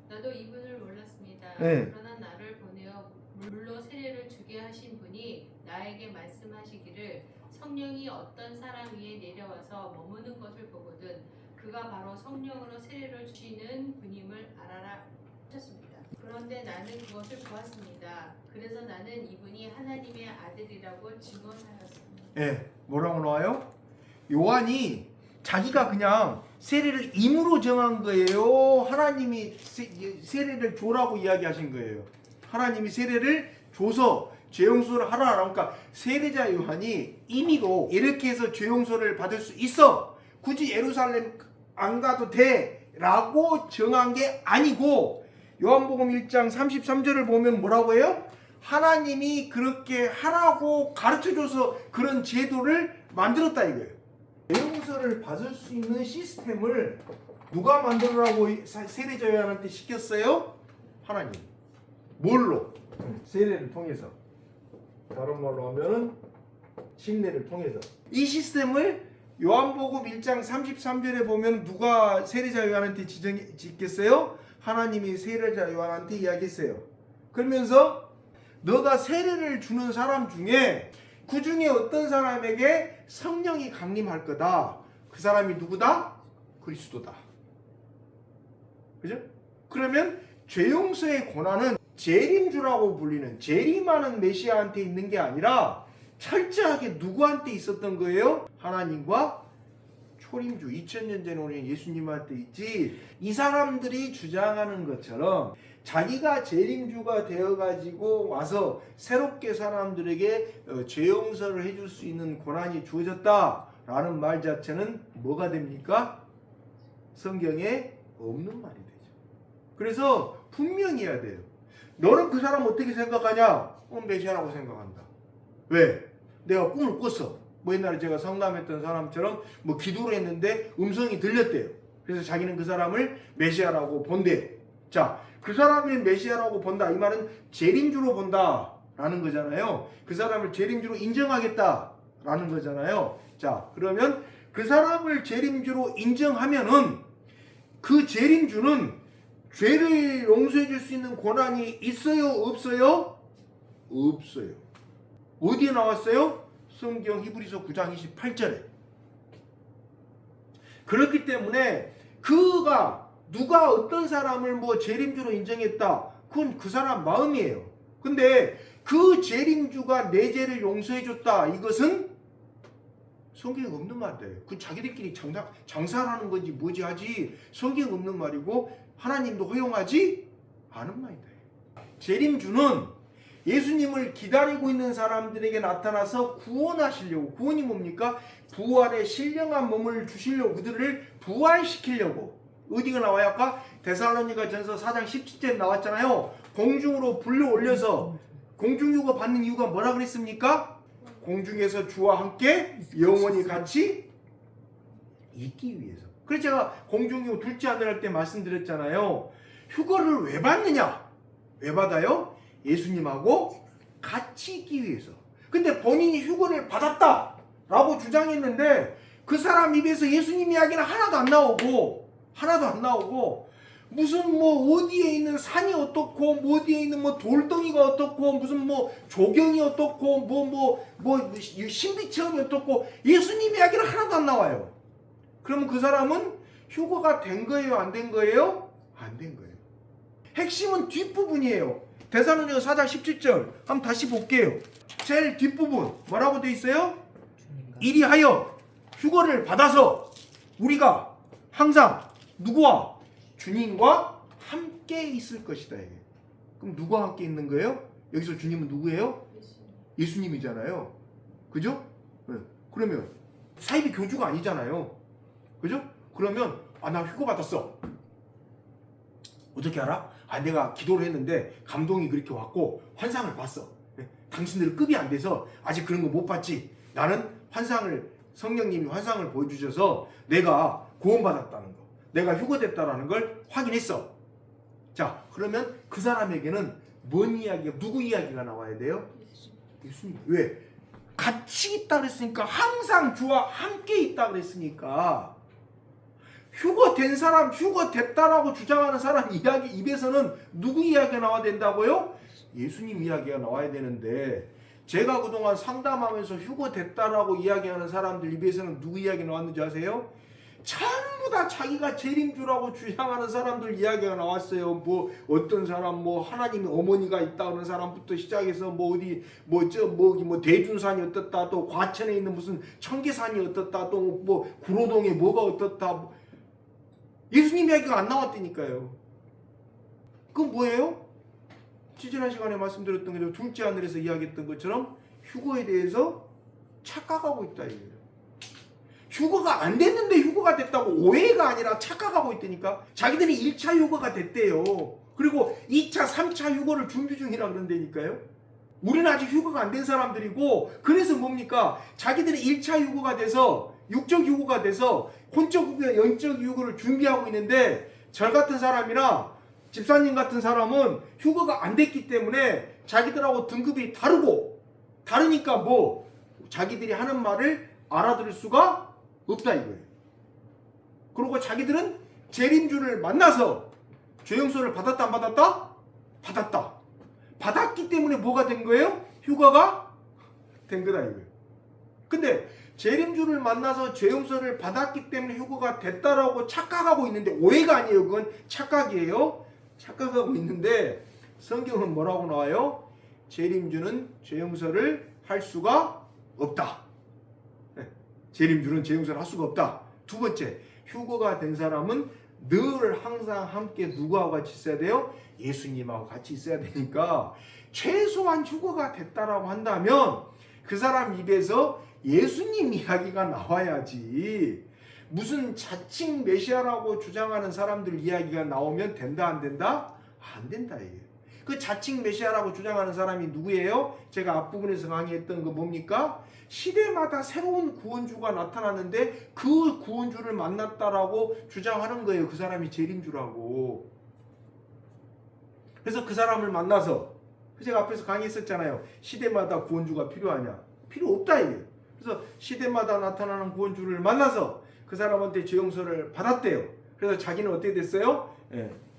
나도 이분을 몰랐습니다. 네. 그러나 나를 보내어 물로 세례를 주게 하신 분이 나에게 말씀하시기를 성령이 어떤 사람 위에 내려와서 머무는 것을 보거든 그가 바로 성령으로 세례를 주시는 분임을 알아라 하셨습니다. 그런데 나는 그것을 보았습니다. 그래서 나는 이분이 하나님의 아들이라고 증언하였습니다. 예, 뭐라고 나와요? 요한이 자기가 그냥 세례를 임으로 정한 거예요. 하나님이 세례를 줘라고 이야기하신 거예요. 하나님이 세례를 줘서 죄용서를 하라. 그러니까 세례자 요한이 임의로 이렇게 해서 죄용서를 받을 수 있어. 굳이 예루살렘 안 가도 돼. 라고 정한 게 아니고 요한복음 1장 33절을 보면 뭐라고 해요? 하나님이 그렇게 하라고 가르쳐줘서 그런 제도를 만들었다 이거예요. 죄용서를 받을 수 있는 시스템을 누가 만들으라고 세례자 요한한테 시켰어요? 하나님. 뭘로? 세례를 통해서. 다른 말로 하면은 침례를 통해서. 이 시스템을 요한복음 1장 33절에 보면 누가 세례자 요한한테 지켰어요? 하나님이 세례자 요한한테 이야기했어요. 그러면서 너가 세례를 주는 사람 중에 그 중에 어떤 사람에게 성령이 강림할 거다. 그 사람이 누구다? 그리스도다. 그죠? 그러면 죄용서의 권한은 재림주라고 불리는 재림하는 메시아한테 있는 게 아니라 철저하게 누구한테 있었던 거예요? 하나님과 초림주 2000년 전에 오신 예수님한테 있지. 이 사람들이 주장하는 것처럼 자기가 재림주가 되어가지고 와서 새롭게 사람들에게 죄용서를 해줄 수 있는 권한이 주어졌다라는 말 자체는 뭐가 됩니까? 성경에 없는 말이 되죠. 그래서 분명히 해야 돼요. 너는 그 사람 어떻게 생각하냐? 메시아라고 생각한다. 왜? 내가 꿈을 꿨어. 뭐 옛날에 제가 성남했던 사람처럼 뭐 기도를 했는데 음성이 들렸대요. 그래서 자기는 그 사람을 메시아라고 본대. 자, 그 사람이 메시아라고 본다. 이 말은 재림주로 본다라는 거잖아요. 그 사람을 재림주로 인정하겠다라는 거잖아요. 자, 그러면 그 사람을 재림주로 인정하면은 그 재림주는 죄를 용서해 줄 수 있는 권한이 있어요? 없어요? 없어요. 어디에 나왔어요? 성경 히브리서 9장 28절에. 그렇기 때문에 누가 어떤 사람을 뭐 재림주로 인정했다. 그건 그 사람 마음이에요. 근데 그 재림주가 내 죄를 용서해 줬다. 이것은 성경에 없는 말이에요. 그 자기들끼리 장사하는 건지 뭐지 하지. 성경에 없는 말이고 하나님도 허용하지 않은 말이다. 재림주는 예수님을 기다리고 있는 사람들에게 나타나서 구원하시려고. 구원이 뭡니까? 부활의 신령한 몸을 주시려고. 그들을 부활시키려고. 어디가 나와요? 아까 데살로니가 전서 4장 17절에 나왔잖아요. 공중으로 불러 올려서 공중유가 받는 이유가 뭐라 그랬습니까? 공중에서 주와 함께 영원히 같이 있기 위해서. 그래서 제가 공중유 둘째 하늘 할 때 말씀드렸잖아요. 휴거를 왜 받느냐? 왜 받아요? 예수님하고 같이 있기 위해서. 근데 본인이 휴거를 받았다라고 주장했는데 그 사람 입에서 예수님 이야기는 하나도 안 나오고 무슨 뭐 어디에 있는 산이 어떻고 뭐 어디에 있는 뭐 돌덩이가 어떻고 무슨 뭐 조경이 어떻고 뭐 신비 체험이 어떻고 예수님 이야기는 하나도 안 나와요. 그러면 그 사람은 휴거가 된 거예요? 안 된 거예요? 안 된 거예요. 핵심은 뒷부분이에요. 데살로니가 4장 17절 한번 다시 볼게요. 제일 뒷부분 뭐라고 돼 있어요? 이리하여 휴거를 받아서 우리가 항상 누구와? 주님과 함께 있을 것이다. 그럼 누구와 함께 있는 거예요? 여기서 주님은 누구예요? 예수님이잖아요. 그죠? 네. 그러면 사이비 교주가 아니잖아요. 그죠? 그러면 나 휴거 받았어. 어떻게 알아? 내가 기도를 했는데 감동이 그렇게 왔고 환상을 봤어. 당신들 급이 안 돼서 아직 그런 거 못 봤지. 나는 성령님이 환상을 보여주셔서 내가 구원받았다는 거, 내가 휴거됐다라는 걸 확인했어. 자, 그러면 그 사람에게는 뭔 이야기가, 누구 이야기가 나와야 돼요? 예수님. 왜? 같이 있다 그랬으니까, 항상 주와 함께 있다 그랬으니까, 휴거된 사람, 휴거됐다라고 주장하는 사람 이야기 입에서는 누구 이야기가 나와야 된다고요? 예수님 이야기가 나와야 되는데, 제가 그동안 상담하면서 휴거됐다라고 이야기하는 사람들 입에서는 누구 이야기 나왔는지 아세요? 전부 다 자기가 재림주라고 주장하는 사람들 이야기가 나왔어요. 뭐 어떤 사람 뭐 하나님의 어머니가 있다는 사람부터 시작해서 뭐 어디 뭐 대준산이 어떻다, 또 과천에 있는 무슨 청계산이 어떻다, 또 뭐 구로동에 뭐가 어떻다. 예수님 이야기가 안 나왔다니까요. 그건 뭐예요? 지지난 시간에 말씀드렸던 게 둘째 하늘에서 이야기했던 것처럼 휴거에 대해서 착각하고 있다 이거예요. 휴거가 안 됐는데 휴거가 됐다고 오해가 아니라 착각하고 있다니까. 자기들이 1차 휴거가 됐대요. 그리고 2차, 3차 휴거를 준비 중이라 그런다니까요. 우리는 아직 휴거가 안 된 사람들이고, 그래서 뭡니까? 자기들이 1차 휴거가 돼서, 육적 휴거가 돼서 혼적 휴거, 영적 휴거를 준비하고 있는데, 저 같은 사람이나 집사님 같은 사람은 휴거가 안 됐기 때문에 자기들하고 등급이 다르니까 뭐 자기들이 하는 말을 알아들을 수가 없다 이거예요. 그리고 자기들은 재림주를 만나서 죄용서를 받았다 안 받았다? 받았다. 받았기 때문에 뭐가 된 거예요? 휴거가 된 거다 이거예요. 근데 재림주를 만나서 죄용서를 받았기 때문에 휴거가 됐다라고 착각하고 있는데, 오해가 아니에요. 그건 착각이에요. 착각하고 있는데 성경은 뭐라고 나와요? 재림주는 죄용서를 할 수가 없다. 재림주는 죄용서를 할 수가 없다. 두 번째, 휴거가 된 사람은 늘 항상 함께 누구하고 같이 있어야 돼요? 예수님하고 같이 있어야 되니까, 최소한 휴거가 됐다라고 한다면 그 사람 입에서 예수님 이야기가 나와야지, 무슨 자칭 메시아라고 주장하는 사람들 이야기가 나오면 된다 안 된다? 안 된다 이게. 그 자칭 메시아라고 주장하는 사람이 누구예요? 제가 앞부분에서 강의했던 거 뭡니까? 시대마다 새로운 구원주가 나타나는데 그 구원주를 만났다라고 주장하는 거예요. 그 사람이 재림주라고. 그래서 그 사람을 만나서, 제가 앞에서 강의했었잖아요. 시대마다 구원주가 필요하냐? 필요 없다 이게. 그래서 시대마다 나타나는 구원주를 만나서 그 사람한테 죄용서를 받았대요. 그래서 자기는 어떻게 됐어요?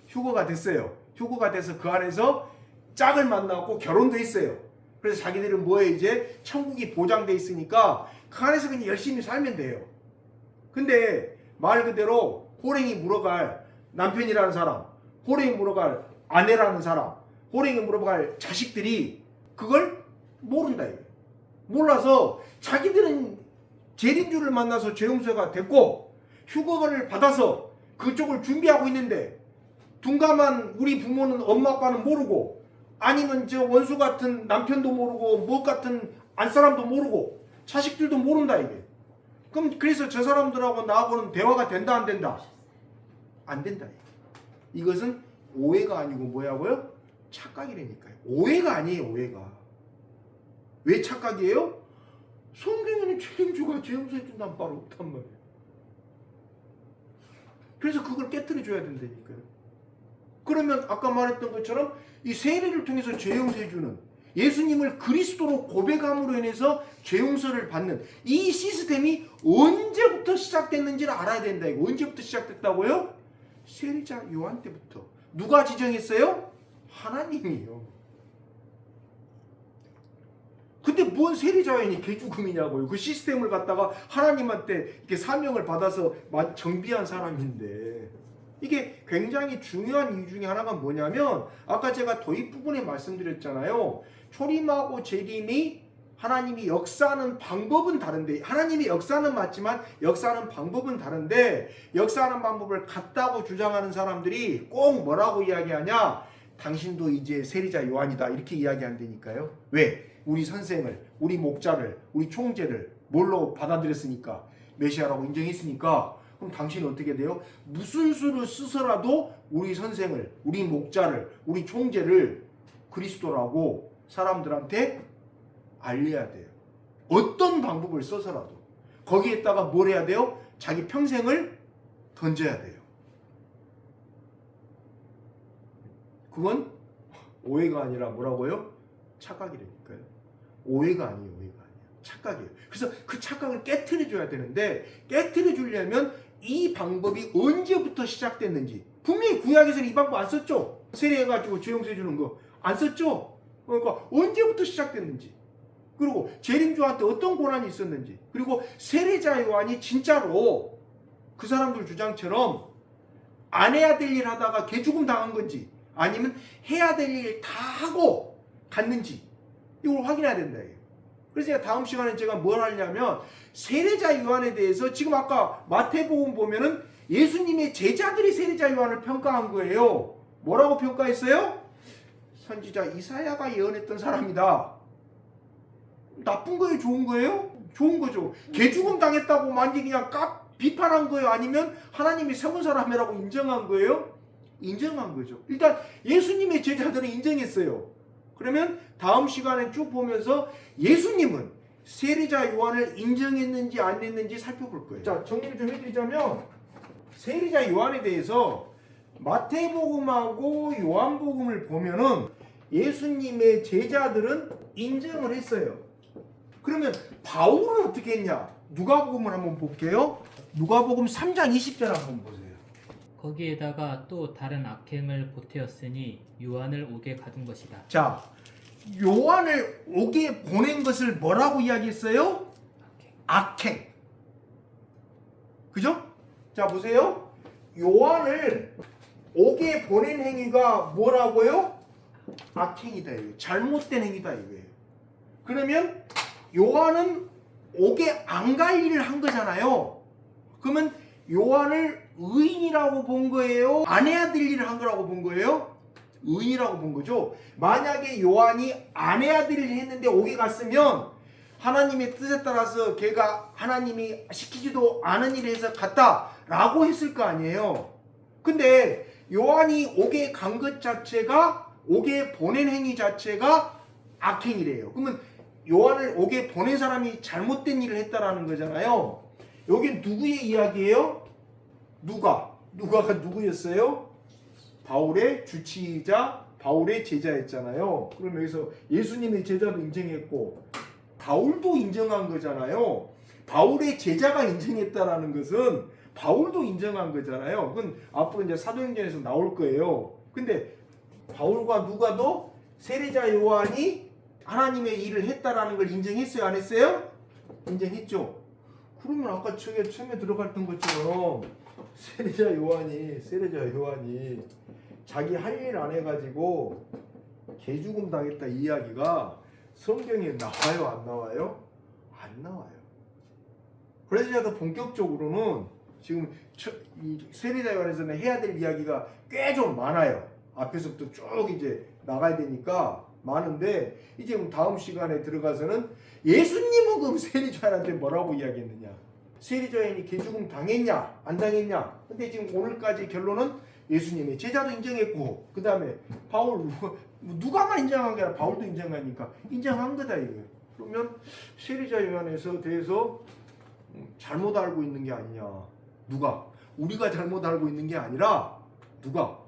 휴거가 됐어요. 휴거가 돼서 그 안에서 짝을 만나고 결혼도 했어요. 그래서 자기들은 뭐예요? 이제 천국이 보장돼 있으니까 그 안에서 그냥 열심히 살면 돼요. 근데 말 그대로 호랭이 물어갈 남편이라는 사람, 호랭이 물어갈 아내라는 사람, 호랭이 물어갈 자식들이 그걸 모른다 이거예요. 몰라서 자기들은 재림주를 만나서 죄용서가 됐고 휴거를 받아서 그쪽을 준비하고 있는데, 둔감한 우리 부모는, 엄마 아빠는 모르고, 아니면 저 원수 같은 남편도 모르고, 뭐 같은 안사람도 모르고, 자식들도 모른다 이게. 그럼 그래서 저 사람들하고 나하고는 대화가 된다 안 된다? 안 된다 이게. 이것은 오해가 아니고 뭐야고요? 착각이라니까요. 오해가 아니에요. 오해가. 왜 착각이에요? 성경에는 책임주가 죄용서 해준다는 바로 없단 말이에요. 그래서 그걸 깨트려 줘야 된다니까요. 그러면 아까 말했던 것처럼 이 세례를 통해서 죄용서 해주는, 예수님을 그리스도로 고백함으로 인해서 죄용서를 받는 이 시스템이 언제부터 시작됐는지를 알아야 된다 이거. 언제부터 시작됐다고요? 세례자 요한 때부터. 누가 지정했어요? 하나님이요. 근데 뭔 세례자연이 개죽음이냐고요. 그 시스템을 갖다가 하나님한테 이렇게 사명을 받아서 정비한 사람인데, 이게 굉장히 중요한 이유 중에 하나가 뭐냐면, 아까 제가 도입 부분에 말씀드렸잖아요. 초림하고 재림이 하나님이 역사하는 방법은 다른데, 하나님이 역사는 맞지만 역사하는 방법은 다른데, 역사하는 방법을 같다고 주장하는 사람들이 꼭 뭐라고 이야기하냐? 당신도 이제 세례자 요한이다 이렇게 이야기한다니까요. 왜? 우리 선생을, 우리 목자를, 우리 총재를 뭘로 받아들였으니까? 메시아라고 인정했으니까. 그럼 당신은 어떻게 돼요? 무슨 수를 쓰서라도 우리 선생을, 우리 목자를, 우리 총재를 그리스도라고 사람들한테 알려야 돼요. 어떤 방법을 써서라도 거기에다가 뭘 해야 돼요? 자기 평생을 던져야 돼요. 그건 오해가 아니라 뭐라고요? 착각이라니까요. 오해가 아니에요. 착각이에요. 그래서 그 착각을 깨트려 줘야 되는데, 깨트려 주려면 이 방법이 언제부터 시작됐는지, 분명히 구약에서는 이 방법 안 썼죠. 세례해가지고 죄용서 주는 거 안 썼죠. 그러니까 언제부터 시작됐는지, 그리고 재림주한테 어떤 고난이 있었는지, 그리고 세례자 요한이 진짜로 그 사람들 주장처럼 안 해야 될 일 하다가 개죽음 당한 건지, 아니면 해야 될 일 다 하고 갔는지, 이걸 확인해야 된다. 그래서 제가 다음 시간에 제가 뭘 하냐면, 세례자 요한에 대해서 지금 아까 마태복음 보면은 예수님의 제자들이 세례자 요한을 평가한 거예요. 뭐라고 평가했어요? 선지자 이사야가 예언했던 사람이다. 나쁜 거예요? 좋은 거예요? 좋은 거죠. 개죽음 당했다고 완전히 그냥 비판한 거예요? 아니면 하나님이 세운 사람이라고 인정한 거예요? 인정한 거죠. 일단 예수님의 제자들은 인정했어요. 그러면 다음 시간에 쭉 보면서 예수님은 세례자 요한을 인정했는지 안 했는지 살펴볼 거예요. 자, 정리를 좀 해드리자면, 세례자 요한에 대해서 마태복음하고 요한복음을 보면은 예수님의 제자들은 인정을 했어요. 그러면 바울은 어떻게 했냐? 누가복음을 한번 볼게요. 누가복음 3장 20절 한번 보세요. 거기에다가 또 다른 악행을 보태었으니 요한을 옥에 가둔 것이다. 자, 요한을 옥에 보낸 것을 뭐라고 이야기했어요? 악행. 그죠? 자, 보세요. 요한을 옥에 보낸 행위가 뭐라고요? 악행이다. 이거예요. 잘못된 행위다 이거예요. 그러면 요한은 옥에 안 갈 일을 한 거잖아요. 그러면 요한을 의인이라고 본 거예요? 안 해야 될 일을 한 거라고 본 거예요? 의인이라고 본 거죠. 만약에 요한이 안 해야 될 일을 했는데 옥에 갔으면 하나님의 뜻에 따라서 걔가 하나님이 시키지도 않은 일을 해서 갔다라고 했을 거 아니에요. 근데 요한이 옥에 간 것 자체가, 옥에 보낸 행위 자체가 악행이래요. 그러면 요한을 옥에 보낸 사람이 잘못된 일을 했다라는 거잖아요. 여기 누구의 이야기예요? 누가가 누구였어요? 바울의 주치의자, 바울의 제자였잖아요. 그럼 여기서 예수님의 제자도 인정했고 바울도 인정한 거잖아요. 바울의 제자가 인정했다라는 것은 바울도 인정한 거잖아요. 그건 앞으로 이제 사도행전에서 나올 거예요. 근데 바울과 누가도 세례자 요한이 하나님의 일을 했다라는 걸 인정했어요? 안 했어요? 인정했죠. 그러면 아까 처음에 들어갔던 것처럼 세례자 요한이 자기 할 일 안 해가지고 개죽음 당했다 이야기가 성경에 나와요? 안 나와요? 안 나와요. 그래서 제가 더 본격적으로는 지금 이 세례자 요한에서는 해야 될 이야기가 꽤 좀 많아요. 앞에서부터 쭉 이제 나가야 되니까 많은데, 이제 다음 시간에 들어가서는 예수님은 그럼 세례자 요한한테 뭐라고 이야기했느냐, 세례자 요한이 개죽음 당했냐 안 당했냐. 근데 지금 오늘까지 결론은 예수님의 제자도 인정했고, 그 다음에 바울 누가만 인정한 게 아니라 바울도 인정하니까 인정한 거다 이거예요. 그러면 세례자 요한에서 대해서 잘못 알고 있는 게 아니냐. 누가? 우리가 잘못 알고 있는 게 아니라 누가?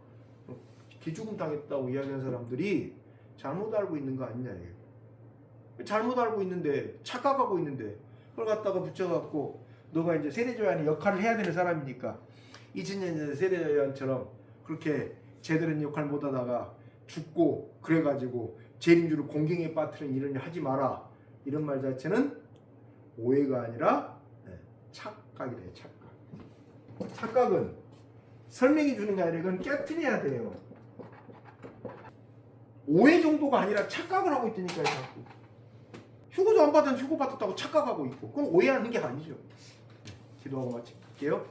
개죽음 당했다고 이야기하는 사람들이 잘못 알고 있는 거 아니냐 이게. 잘못 알고 있는데, 착각하고 있는데 그걸 갖다가 붙여갖고 너가 이제 세례자 요한의 역할을 해야 되는 사람이니까 2000년 전에 세례자 요한처럼 그렇게 제대로 된 역할 못 하다가 죽고 그래가지고 재림주를 공경에 빠뜨리는 이런 일 하지 마라. 이런 말 자체는 오해가 아니라 착각이래요. 착각은 설명해 주는 게 아니라 이건 깨트려야 돼요. 오해 정도가 아니라 착각을 하고 있다니까요. 자꾸 휴고도 안 받았는데 휴고 받았다고 착각하고 있고, 그건 오해하는 게 아니죠. 기도하고 마칠게요.